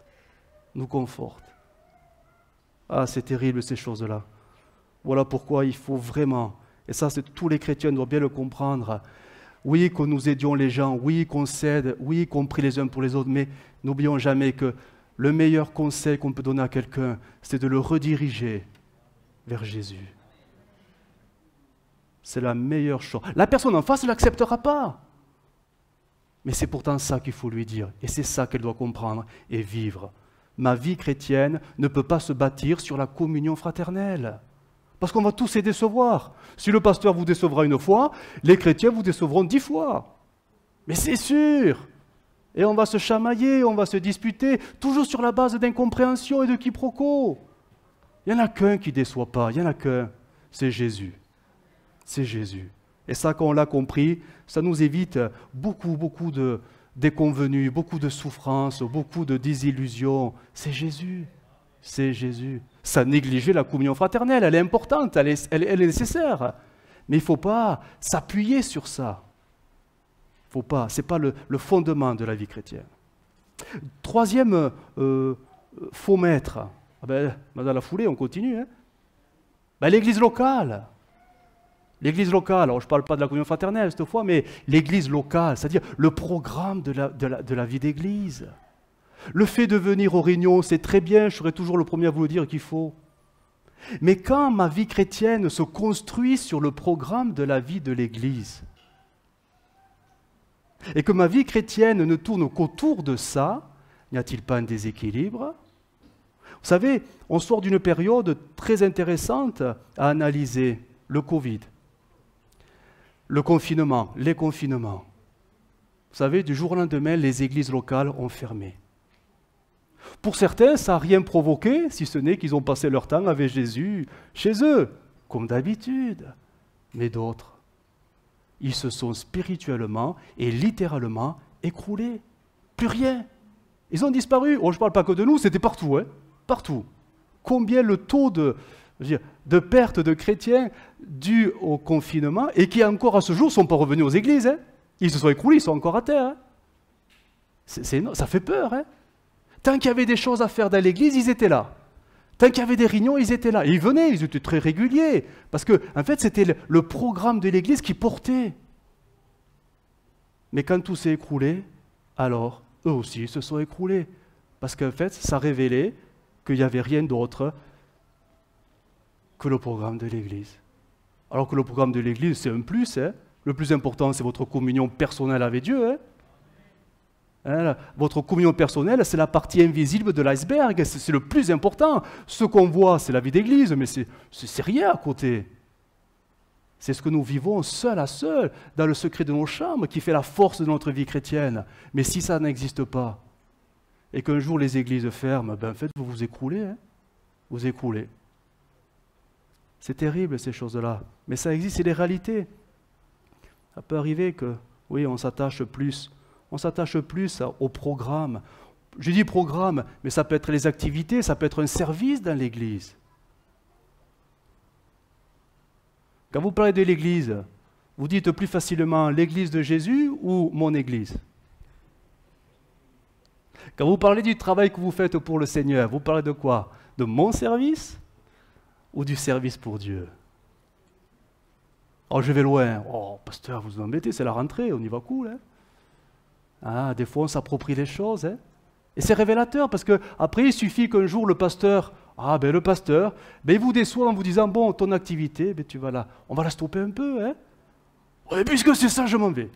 C'est terrible ces choses-là. Voilà pourquoi il faut vraiment, et ça tous les chrétiens doivent bien le comprendre, oui que nous aidions les gens, oui qu'on s'aide, oui qu'on prie les uns pour les autres, mais n'oublions jamais que le meilleur conseil qu'on peut donner à quelqu'un, c'est de le rediriger vers Jésus. C'est la meilleure chose. La personne en face ne l'acceptera pas. Mais c'est pourtant ça qu'il faut lui dire. Et c'est ça qu'elle doit comprendre et vivre. Ma vie chrétienne ne peut pas se bâtir sur la communion fraternelle. Parce qu'on va tous les décevoir. Si le pasteur vous décevra une fois, les chrétiens vous décevront 10 fois. Mais c'est sûr. Et on va se chamailler, on va se disputer, toujours sur la base d'incompréhension et de quiproquos. Il n'y en a qu'un qui ne déçoit pas, il n'y en a qu'un, c'est Jésus. C'est Jésus. Et ça, quand on l'a compris, ça nous évite beaucoup de déconvenues, beaucoup de souffrances, beaucoup de désillusions. C'est Jésus. C'est Jésus. Ça négliger la communion fraternelle, elle est importante, elle est nécessaire. Mais il ne faut pas s'appuyer sur ça. Faut pas, ce n'est pas le fondement de la vie chrétienne. Troisième faux maître, dans la foulée, on continue. L'église locale. L'église locale, alors je ne parle pas de la communion fraternelle cette fois, mais l'église locale, c'est-à-dire le programme de la vie d'église. Le fait de venir aux réunions, c'est très bien, je serai toujours le premier à vous le dire qu'il faut. Mais quand ma vie chrétienne se construit sur le programme de la vie de l'église, et que ma vie chrétienne ne tourne qu'autour de ça, n'y a-t-il pas un déséquilibre? Vous savez, on sort d'une période très intéressante à analyser, le Covid, le confinement, les confinements. Vous savez, du jour au lendemain, les églises locales ont fermé. Pour certains, ça n'a rien provoqué, si ce n'est qu'ils ont passé leur temps avec Jésus chez eux, comme d'habitude. Mais d'autres, ils se sont spirituellement et littéralement écroulés. Plus rien. Ils ont disparu. Oh, je ne parle pas que de nous, c'était partout, hein, partout. Combien le taux de perte de chrétiens dû au confinement et qui encore à ce jour ne sont pas revenus aux églises. Hein. Ils se sont écroulés, ils sont encore à terre. Hein. Ça fait peur. Hein. Tant qu'il y avait des choses à faire dans l'église, ils étaient là. Tant qu'il y avait des réunions, ils étaient là. Et ils venaient, ils étaient très réguliers. Parce que, en fait, c'était le programme de l'église qui portait. Mais quand tout s'est écroulé, alors, eux aussi se sont écroulés. Parce qu'en fait, ça révélait qu'il n'y avait rien d'autre que le programme de l'église. Alors que le programme de l'église, c'est un plus. Hein. Le plus important, c'est votre communion personnelle avec Dieu. Hein. Votre communion personnelle, c'est la partie invisible de l'iceberg, c'est le plus important. Ce qu'on voit, c'est la vie d'église, mais c'est rien à côté. C'est ce que nous vivons seul à seul, dans le secret de nos chambres, qui fait la force de notre vie chrétienne. Mais si ça n'existe pas, et qu'un jour les églises ferment, ben en fait, vous vous écroulez. Hein. Vous écroulez. C'est terrible, ces choses-là. Mais ça existe, c'est les réalités. Ça peut arriver que, oui, on s'attache plus au programme. Je dis programme, mais ça peut être les activités, ça peut être un service dans l'église. Quand vous parlez de l'église, vous dites plus facilement l'église de Jésus ou mon église? Quand vous parlez du travail que vous faites pour le Seigneur, vous parlez de quoi? De mon service ou du service pour Dieu? Oh, je vais loin. Oh, pasteur, vous embêtez, c'est la rentrée, on y va cool. Hein? Ah, des fois, on s'approprie les choses. Hein? Et c'est révélateur, parce qu'après, il suffit qu'un jour, le pasteur, il vous déçoit en vous disant, bon, ton activité, tu vas là, on va la stopper un peu. Hein? Ouais, puisque c'est ça, je m'en vais.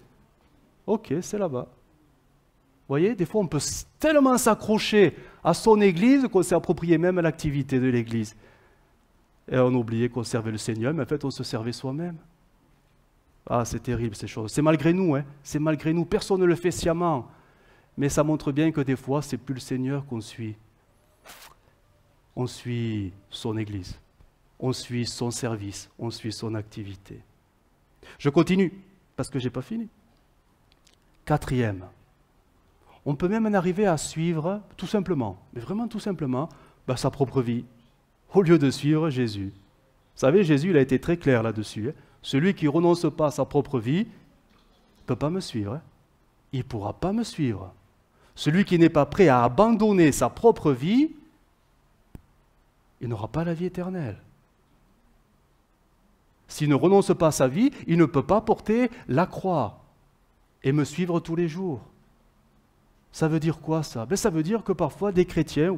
Ok, c'est là-bas. Vous voyez, des fois, on peut tellement s'accrocher à son église qu'on s'est approprié même à l'activité de l'église. Et on oubliait qu'on servait le Seigneur, mais en fait, on se servait soi-même. Ah, c'est terrible ces choses. C'est malgré nous, hein. C'est malgré nous. Personne ne le fait sciemment. Mais ça montre bien que des fois, c'est plus le Seigneur qu'on suit. On suit son Église. On suit son service. On suit son activité. Je continue, parce que je n'ai pas fini. 4e. On peut même en arriver à suivre, tout simplement, mais vraiment tout simplement, sa propre vie, au lieu de suivre Jésus. Vous savez, Jésus, il a été très clair là-dessus. Hein. Celui qui ne renonce pas à sa propre vie ne peut pas me suivre. Hein. Il ne pourra pas me suivre. Celui qui n'est pas prêt à abandonner sa propre vie, il n'aura pas la vie éternelle. S'il ne renonce pas à sa vie, il ne peut pas porter la croix et me suivre tous les jours. Ça veut dire quoi ça? Ça veut dire que parfois des chrétiens,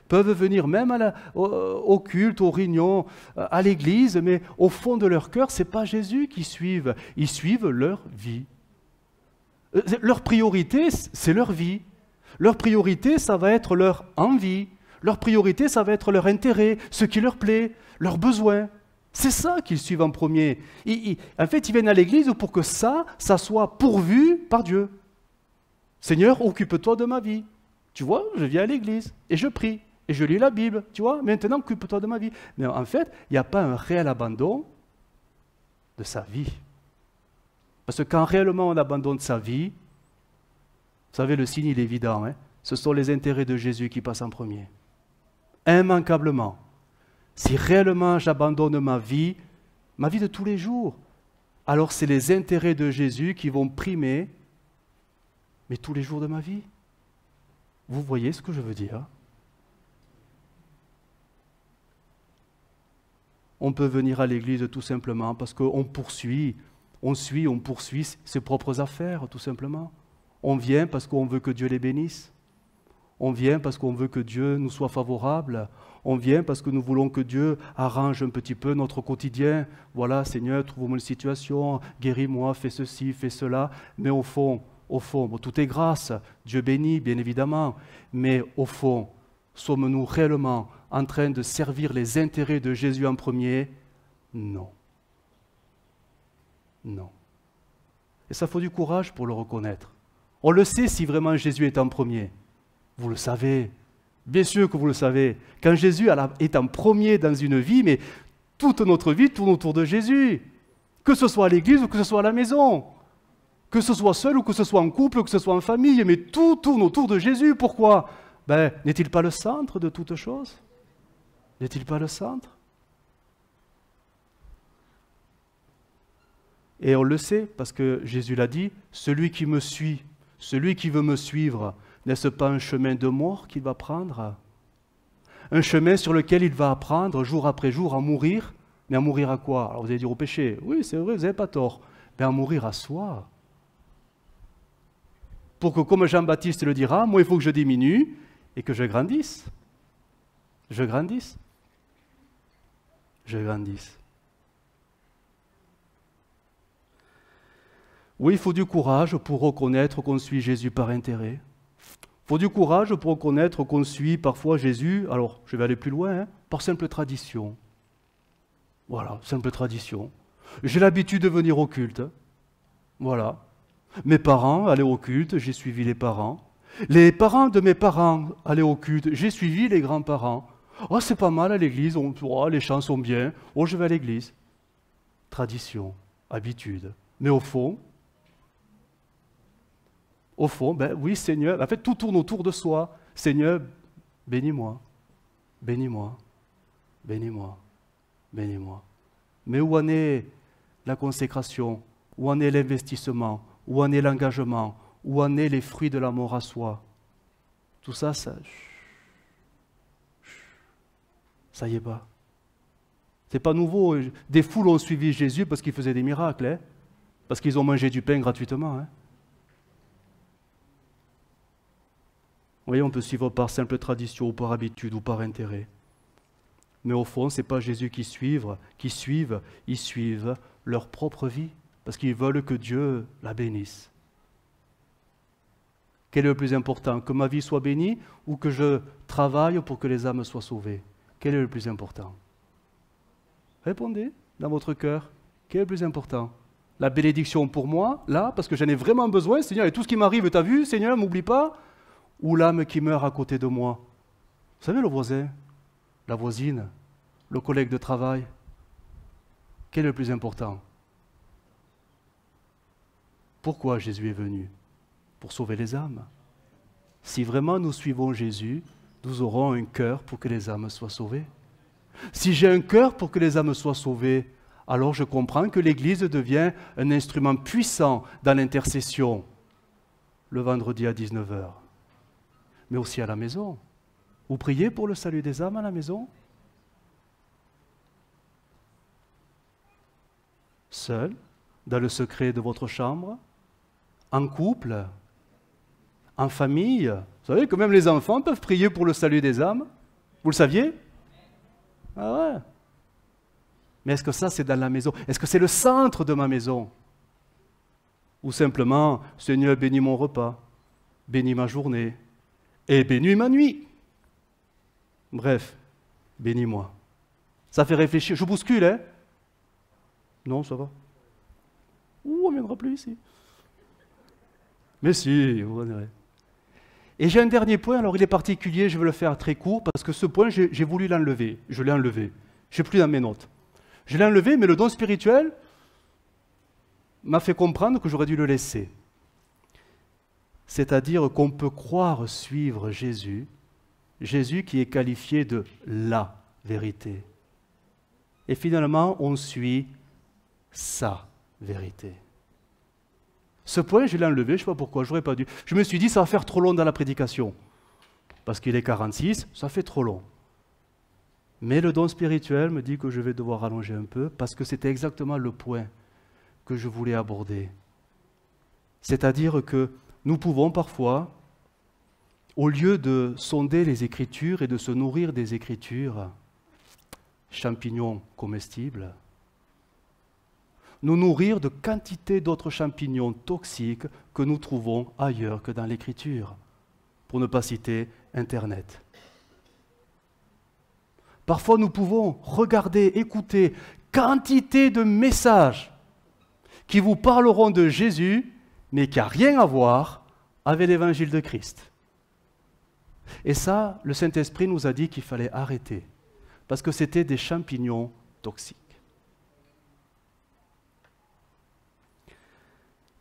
peuvent venir même au culte, aux réunions, à l'église, mais au fond de leur cœur, ce n'est pas Jésus qu'ils suivent. Ils suivent leur vie. Leur priorité, c'est leur vie. Leur priorité, ça va être leur envie. Leur priorité, ça va être leur intérêt, ce qui leur plaît, leurs besoins. C'est ça qu'ils suivent en premier. En fait, ils viennent à l'église pour que ça soit pourvu par Dieu. Seigneur, occupe-toi de ma vie. Tu vois, je viens à l'église et je prie et je lis la Bible. Tu vois, maintenant, occupe-toi de ma vie. Mais en fait, il n'y a pas un réel abandon de sa vie. Parce que quand réellement on abandonne sa vie, vous savez, le signe, il est évident. Hein? Ce sont les intérêts de Jésus qui passent en premier. Immanquablement. Si réellement j'abandonne ma vie de tous les jours, alors c'est les intérêts de Jésus qui vont primer, mais tous les jours de ma vie. Vous voyez ce que je veux dire? On peut venir à l'église tout simplement parce qu'on poursuit ses propres affaires, tout simplement. On vient parce qu'on veut que Dieu les bénisse. On vient parce qu'on veut que Dieu nous soit favorable. On vient parce que nous voulons que Dieu arrange un petit peu notre quotidien. Voilà, Seigneur, trouve-moi une situation, guéris-moi, fais ceci, fais cela. Mais au fond, tout est grâce. Dieu bénit, bien évidemment. Mais au fond, sommes-nous réellement en train de servir les intérêts de Jésus en premier? Non. Non. Et ça faut du courage pour le reconnaître. On le sait si vraiment Jésus est en premier. Vous le savez. Bien sûr que vous le savez. Quand Jésus est en premier dans une vie, mais toute notre vie tourne autour de Jésus. Que ce soit à l'église ou que ce soit à la maison. Que ce soit seul ou que ce soit en couple ou que ce soit en famille. Mais tout tourne autour de Jésus. Pourquoi? N'est-il pas le centre de toute chose? N'est-il pas le centre? Et on le sait parce que Jésus l'a dit, celui qui me suit, celui qui veut me suivre, n'est-ce pas un chemin de mort qu'il va prendre? Un chemin sur lequel il va apprendre jour après jour à mourir. Mais à mourir à quoi? Alors vous allez dire au péché. Oui, c'est vrai, vous n'avez pas tort. Mais à mourir à soi. Pour que, comme Jean-Baptiste le dira, moi il faut que je diminue et que je grandisse. Je grandisse. Je grandisse. Oui, il faut du courage pour reconnaître qu'on suit Jésus par intérêt. Il faut du courage pour reconnaître qu'on suit parfois Jésus, alors je vais aller plus loin, par simple tradition. Voilà, simple tradition. J'ai l'habitude de venir au culte. Voilà. Mes parents allaient au culte, j'ai suivi les parents. Les parents de mes parents allaient au culte, j'ai suivi les grands-parents. Oh, c'est pas mal à l'église, les chants sont bien. Oh, je vais à l'église. Tradition, habitude. Mais au fond, oui, Seigneur, en fait, tout tourne autour de soi. Seigneur, bénis-moi, bénis-moi, bénis-moi, bénis-moi. Mais où en est la consécration? Où en est l'investissement? Où en est l'engagement? Où en est les fruits de l'amour à soi? Tout ça, ça y est pas. C'est pas nouveau. Des foules ont suivi Jésus parce qu'il faisait des miracles, hein? Parce qu'ils ont mangé du pain gratuitement. Hein? Vous voyez, on peut suivre par simple tradition ou par habitude ou par intérêt. Mais au fond, ce n'est pas Jésus qui suivent, ils suivent leur propre vie, parce qu'ils veulent que Dieu la bénisse. Quel est le plus important? Que ma vie soit bénie ou que je travaille pour que les âmes soient sauvées? Quel est le plus important? Répondez dans votre cœur. Quel est le plus important? La bénédiction pour moi, là, parce que j'en ai vraiment besoin, Seigneur, et tout ce qui m'arrive, tu as vu, Seigneur, m'oublie pas? Ou l'âme qui meurt à côté de moi? Vous savez, le voisin, la voisine, le collègue de travail, quel est le plus important? Pourquoi Jésus est venu? Pour sauver les âmes. Si vraiment nous suivons Jésus, nous aurons un cœur pour que les âmes soient sauvées. Si j'ai un cœur pour que les âmes soient sauvées, alors je comprends que l'Église devient un instrument puissant dans l'intercession le vendredi à 19h. Mais aussi à la maison. Vous priez pour le salut des âmes à la maison? Seul, dans le secret de votre chambre, en couple, en famille. Vous savez que même les enfants peuvent prier pour le salut des âmes. Vous le saviez? Ah ouais. Mais est-ce que ça, c'est dans la maison? Est-ce que c'est le centre de ma maison? Ou simplement, Seigneur, bénis mon repas, bénis ma journée, et bénis ma nuit. Bref, bénis-moi. Ça fait réfléchir. Je bouscule, hein? Non, ça va. Ouh, on ne viendra plus ici. Mais si, vous verrez. Et j'ai un dernier point, alors il est particulier, je vais le faire très court, parce que ce point, j'ai voulu l'enlever. Je l'ai enlevé. Je n'ai plus dans mes notes. Je l'ai enlevé, mais le don spirituel m'a fait comprendre que j'aurais dû le laisser. C'est-à-dire qu'on peut croire suivre Jésus, Jésus qui est qualifié de la vérité. Et finalement, on suit sa vérité. Ce point, je l'ai enlevé, je ne sais pas pourquoi, je n'aurais pas dû. Je me suis dit, ça va faire trop long dans la prédication. Parce qu'il est 46, ça fait trop long. Mais le don spirituel me dit que je vais devoir rallonger un peu, parce que c'était exactement le point que je voulais aborder. C'est-à-dire que nous pouvons parfois, au lieu de sonder les Écritures et de se nourrir des Écritures, champignons comestibles, nous nourrir de quantité d'autres champignons toxiques que nous trouvons ailleurs que dans l'Écriture, pour ne pas citer Internet. Parfois, nous pouvons regarder, écouter quantité de messages qui vous parleront de Jésus, mais qui n'a rien à voir avec l'évangile de Christ. Et ça, le Saint-Esprit nous a dit qu'il fallait arrêter, parce que c'était des champignons toxiques.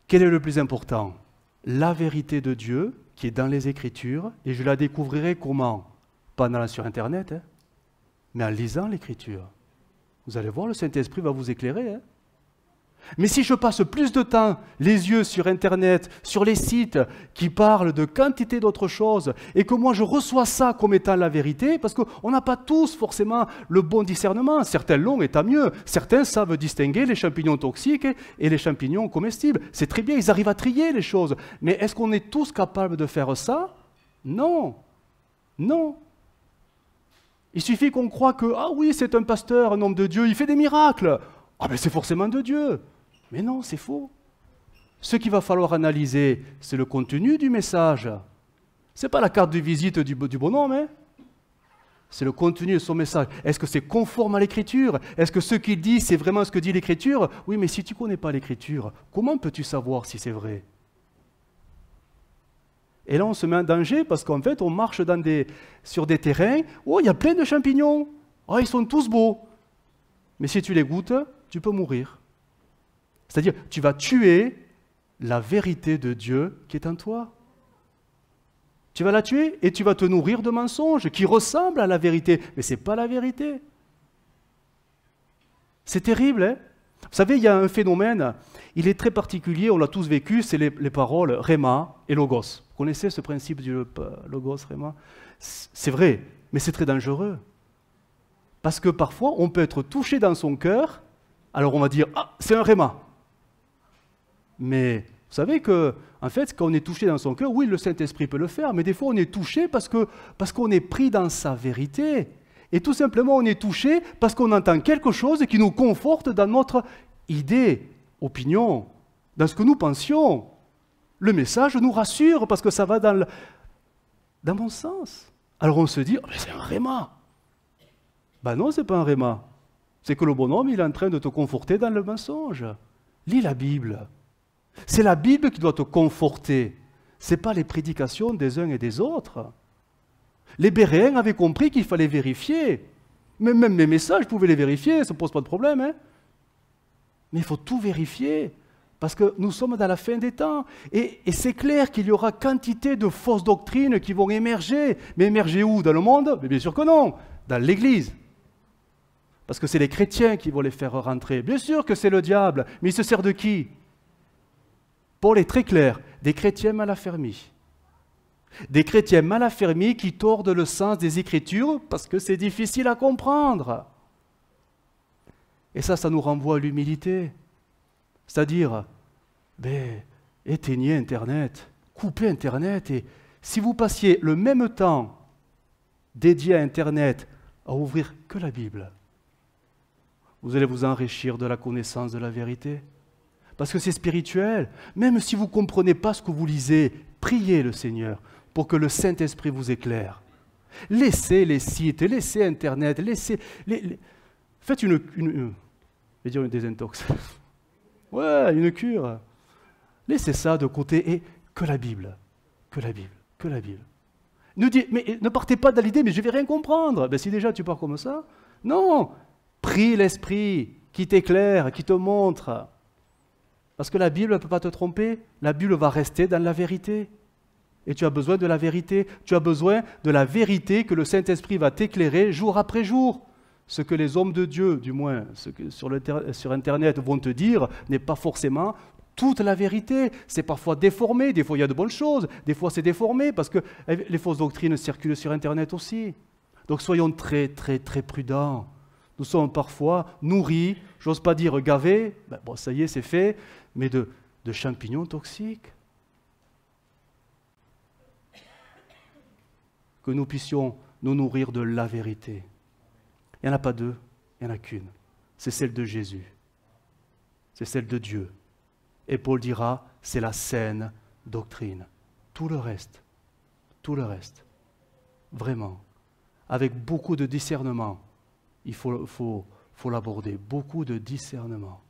Quel est le plus important? La vérité de Dieu, qui est dans les Écritures, et je la découvrirai comment? Pas en allant sur Internet, mais en lisant l'Écriture. Vous allez voir, le Saint-Esprit va vous éclairer. Mais si je passe plus de temps les yeux sur Internet, sur les sites qui parlent de quantité d'autres choses, et que moi je reçois ça comme étant la vérité, parce qu'on n'a pas tous forcément le bon discernement, certains l'ont et tant mieux, certains savent distinguer les champignons toxiques et les champignons comestibles, c'est très bien, ils arrivent à trier les choses, mais est-ce qu'on est tous capables de faire ça? Non, non. Il suffit qu'on croie que, ah oui, c'est un pasteur, un homme de Dieu, il fait des miracles. Ah ben c'est forcément de Dieu. Mais non, c'est faux. Ce qu'il va falloir analyser, c'est le contenu du message. Ce n'est pas la carte de visite du bonhomme, c'est le contenu de son message. Est-ce que c'est conforme à l'Écriture? Est-ce que ce qu'il dit, c'est vraiment ce que dit l'Écriture? Oui, mais si tu ne connais pas l'Écriture, comment peux-tu savoir si c'est vrai? Et là, on se met en danger parce qu'en fait, on marche sur des terrains où il y a plein de champignons. Oh, ils sont tous beaux. Mais si tu les goûtes, tu peux mourir. C'est-à-dire, tu vas tuer la vérité de Dieu qui est en toi. Tu vas la tuer et tu vas te nourrir de mensonges qui ressemblent à la vérité. Mais ce n'est pas la vérité. C'est terrible, hein? Vous savez, il y a un phénomène, il est très particulier, on l'a tous vécu, c'est les paroles Réma et Logos. Vous connaissez ce principe du Logos, Réma? C'est vrai, mais c'est très dangereux. Parce que parfois, on peut être touché dans son cœur, alors on va dire « Ah, c'est un Réma ». Mais vous savez que, en fait, quand on est touché dans son cœur, oui, le Saint-Esprit peut le faire, mais des fois, on est touché parce qu'on est pris dans sa vérité. Et tout simplement, on est touché parce qu'on entend quelque chose qui nous conforte dans notre idée, opinion, dans ce que nous pensions. Le message nous rassure parce que ça va dans mon sens. Alors on se dit, oh, mais c'est un réma. Ben non, ce n'est pas un réma. C'est que le bonhomme, il est en train de te conforter dans le mensonge. Lis la Bible. C'est la Bible qui doit te conforter. Ce n'est pas les prédications des uns et des autres. Les Béréens avaient compris qu'il fallait vérifier. Mais même mes messages, vous pouvez les vérifier, ça ne pose pas de problème. Mais il faut tout vérifier, parce que nous sommes dans la fin des temps. Et c'est clair qu'il y aura quantité de fausses doctrines qui vont émerger. Mais émerger où? Dans le monde? Mais bien sûr que non, dans l'Église. Parce que c'est les chrétiens qui vont les faire rentrer. Bien sûr que c'est le diable, mais il se sert de qui? Paul est très clair, des chrétiens mal affermis. Des chrétiens mal affermis qui tordent le sens des Écritures parce que c'est difficile à comprendre. Et ça nous renvoie à l'humilité. C'est-à-dire, éteignez Internet, coupez Internet, et si vous passiez le même temps dédié à Internet à ouvrir que la Bible, vous allez vous enrichir de la connaissance de la vérité. Parce que c'est spirituel. Même si vous ne comprenez pas ce que vous lisez, priez le Seigneur pour que le Saint-Esprit vous éclaire. Laissez les sites, laissez Internet, faites je vais dire une désintox. Ouais, une cure. Laissez ça de côté et que la Bible, que la Bible, que la Bible. Mais ne partez pas de l'idée, mais je ne vais rien comprendre. Si déjà tu pars comme ça, non. Prie l'Esprit qui t'éclaire, qui te montre. Parce que la Bible ne peut pas te tromper. La Bible va rester dans la vérité. Et tu as besoin de la vérité. Tu as besoin de la vérité que le Saint-Esprit va t'éclairer jour après jour. Ce que les hommes de Dieu, du moins ce que sur Internet vont te dire, n'est pas forcément toute la vérité. C'est parfois déformé. Des fois, il y a de bonnes choses. Des fois, c'est déformé parce que les fausses doctrines circulent sur Internet aussi. Donc, soyons très, très, très prudents. Nous sommes parfois nourris, j'ose pas dire gavés, ça y est, c'est fait, mais de champignons toxiques. Que nous puissions nous nourrir de la vérité. Il n'y en a pas deux, il n'y en a qu'une. C'est celle de Jésus. C'est celle de Dieu. Et Paul dira, c'est la saine doctrine. Tout le reste, vraiment, avec beaucoup de discernement, il faut l'aborder, beaucoup de discernement.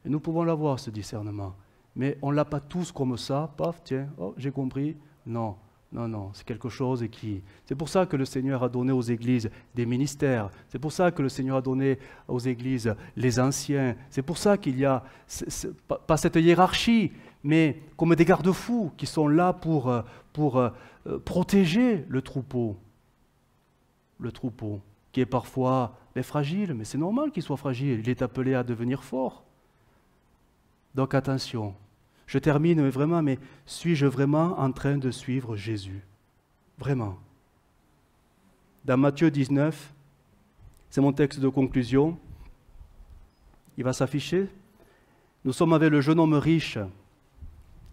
Et nous pouvons l'avoir, ce discernement. Mais on ne l'a pas tous comme ça, paf, tiens, oh, j'ai compris. Non, non, non, c'est quelque chose qui... C'est pour ça que le Seigneur a donné aux églises des ministères. C'est pour ça que le Seigneur a donné aux églises les anciens. C'est pour ça qu'il y a, pas cette hiérarchie, mais comme des garde-fous qui sont là pour protéger le troupeau. Le troupeau, qui est parfois fragile, mais c'est normal qu'il soit fragile. Il est appelé à devenir fort. Donc attention. Je termine vraiment, mais suis-je vraiment en train de suivre Jésus? Vraiment. Dans Matthieu 19, c'est mon texte de conclusion. Il va s'afficher. Nous sommes avec le jeune homme riche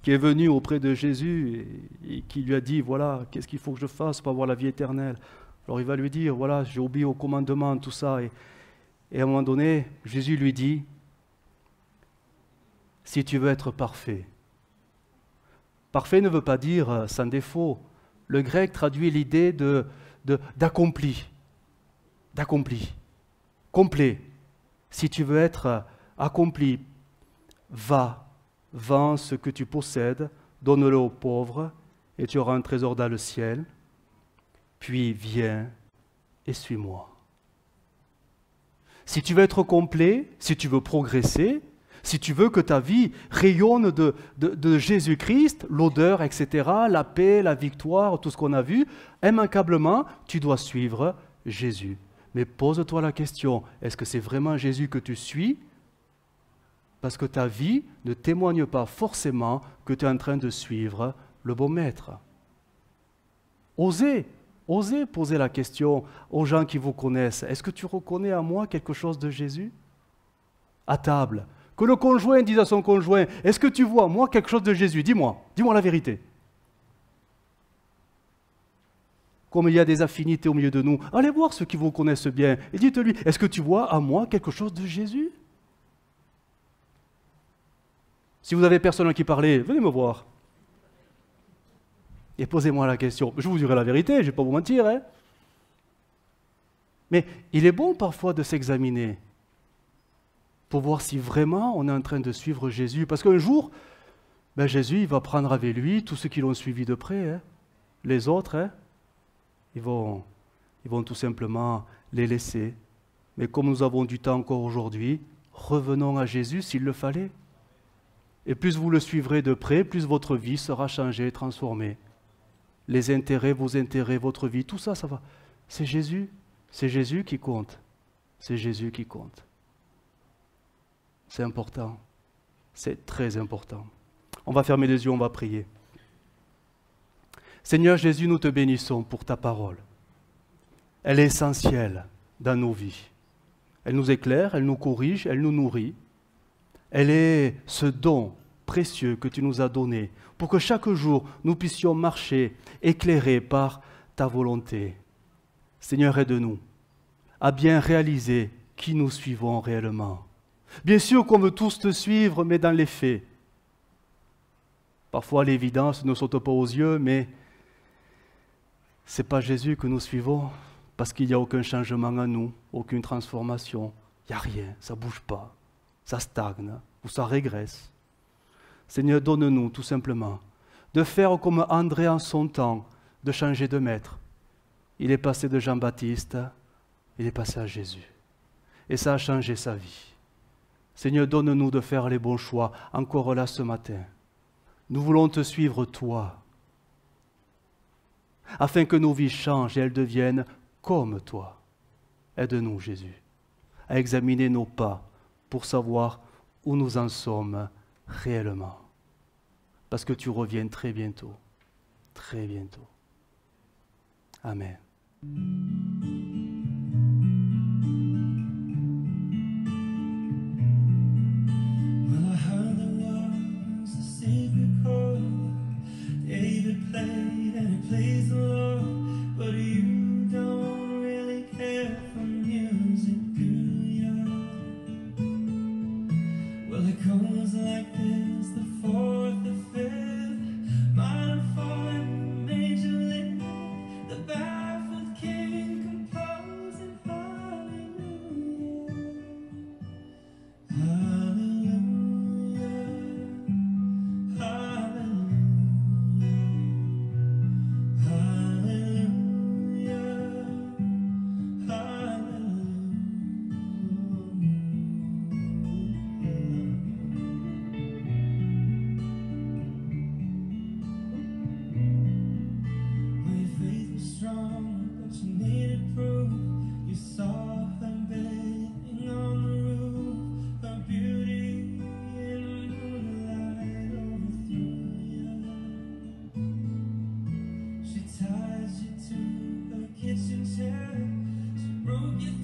qui est venu auprès de Jésus et qui lui a dit, voilà, qu'est-ce qu'il faut que je fasse pour avoir la vie éternelle? Alors il va lui dire, voilà, j'ai obéi au commandement, tout ça. Et à un moment donné, Jésus lui dit, si tu veux être parfait. Parfait ne veut pas dire sans défaut. Le grec traduit l'idée d'accompli. D'accompli. Complet. Si tu veux être accompli, va, vends ce que tu possèdes, donne-le aux pauvres, et tu auras un trésor dans le ciel. Puis viens et suis-moi. Si tu veux être complet, si tu veux progresser, si tu veux que ta vie rayonne de Jésus-Christ, l'odeur, etc., la paix, la victoire, tout ce qu'on a vu, immanquablement, tu dois suivre Jésus. Mais pose-toi la question, est-ce que c'est vraiment Jésus que tu suis? Parce que ta vie ne témoigne pas forcément que tu es en train de suivre le bon maître. Osez poser la question aux gens qui vous connaissent. Est-ce que tu reconnais en moi quelque chose de Jésus? À table. Que le conjoint dise à son conjoint, est-ce que tu vois en moi quelque chose de Jésus? Dis-moi la vérité. Comme il y a des affinités au milieu de nous, allez voir ceux qui vous connaissent bien et dites-lui, est-ce que tu vois en moi quelque chose de Jésus? Si vous avez personne à qui parler, venez me voir. Et posez-moi la question. Je vous dirai la vérité, je ne vais pas vous mentir. Hein. Mais il est bon parfois de s'examiner pour voir si vraiment on est en train de suivre Jésus. Parce qu'un jour, Jésus il va prendre avec lui tous ceux qui l'ont suivi de près. Hein. Les autres, hein, ils vont tout simplement les laisser. Mais comme nous avons du temps encore aujourd'hui, revenons à Jésus s'il le fallait. Et plus vous le suivrez de près, plus votre vie sera changée, transformée. Les intérêts, vos intérêts, votre vie, tout ça, ça va. C'est Jésus qui compte. C'est Jésus qui compte. C'est important. C'est très important. On va fermer les yeux, on va prier. Seigneur Jésus, nous te bénissons pour ta parole. Elle est essentielle dans nos vies. Elle nous éclaire, elle nous corrige, elle nous nourrit. Elle est ce don précieux que tu nous as donné pour que chaque jour nous puissions marcher éclairés par ta volonté. Seigneur, aide-nous à bien réaliser qui nous suivons réellement. Bien sûr qu'on veut tous te suivre, mais dans les faits. Parfois l'évidence ne saute pas aux yeux, mais ce n'est pas Jésus que nous suivons, parce qu'il n'y a aucun changement en nous, aucune transformation. Il n'y a rien, ça ne bouge pas, ça stagne ou ça régresse. Seigneur, donne-nous tout simplement de faire comme André en son temps, de changer de maître. Il est passé de Jean-Baptiste, il est passé à Jésus. Et ça a changé sa vie. Seigneur, donne-nous de faire les bons choix, encore là ce matin. Nous voulons te suivre, toi, afin que nos vies changent et elles deviennent comme toi. Aide-nous, Jésus, à examiner nos pas pour savoir où nous en sommes réellement. Parce que tu reviens très bientôt. Très bientôt. Amen. Well, I heard there was a Savior called David played and he plays the Lord, but you don't really care for music, do ya? Well, it goes like this, the fourth, the fifth, minor fall, major lift, the baffled king composing hallelujah, hallelujah. you needed proof. You saw her bathing on the roof, her beauty in the moonlight overthrew you. She tied you to her kitchen chair, she broke your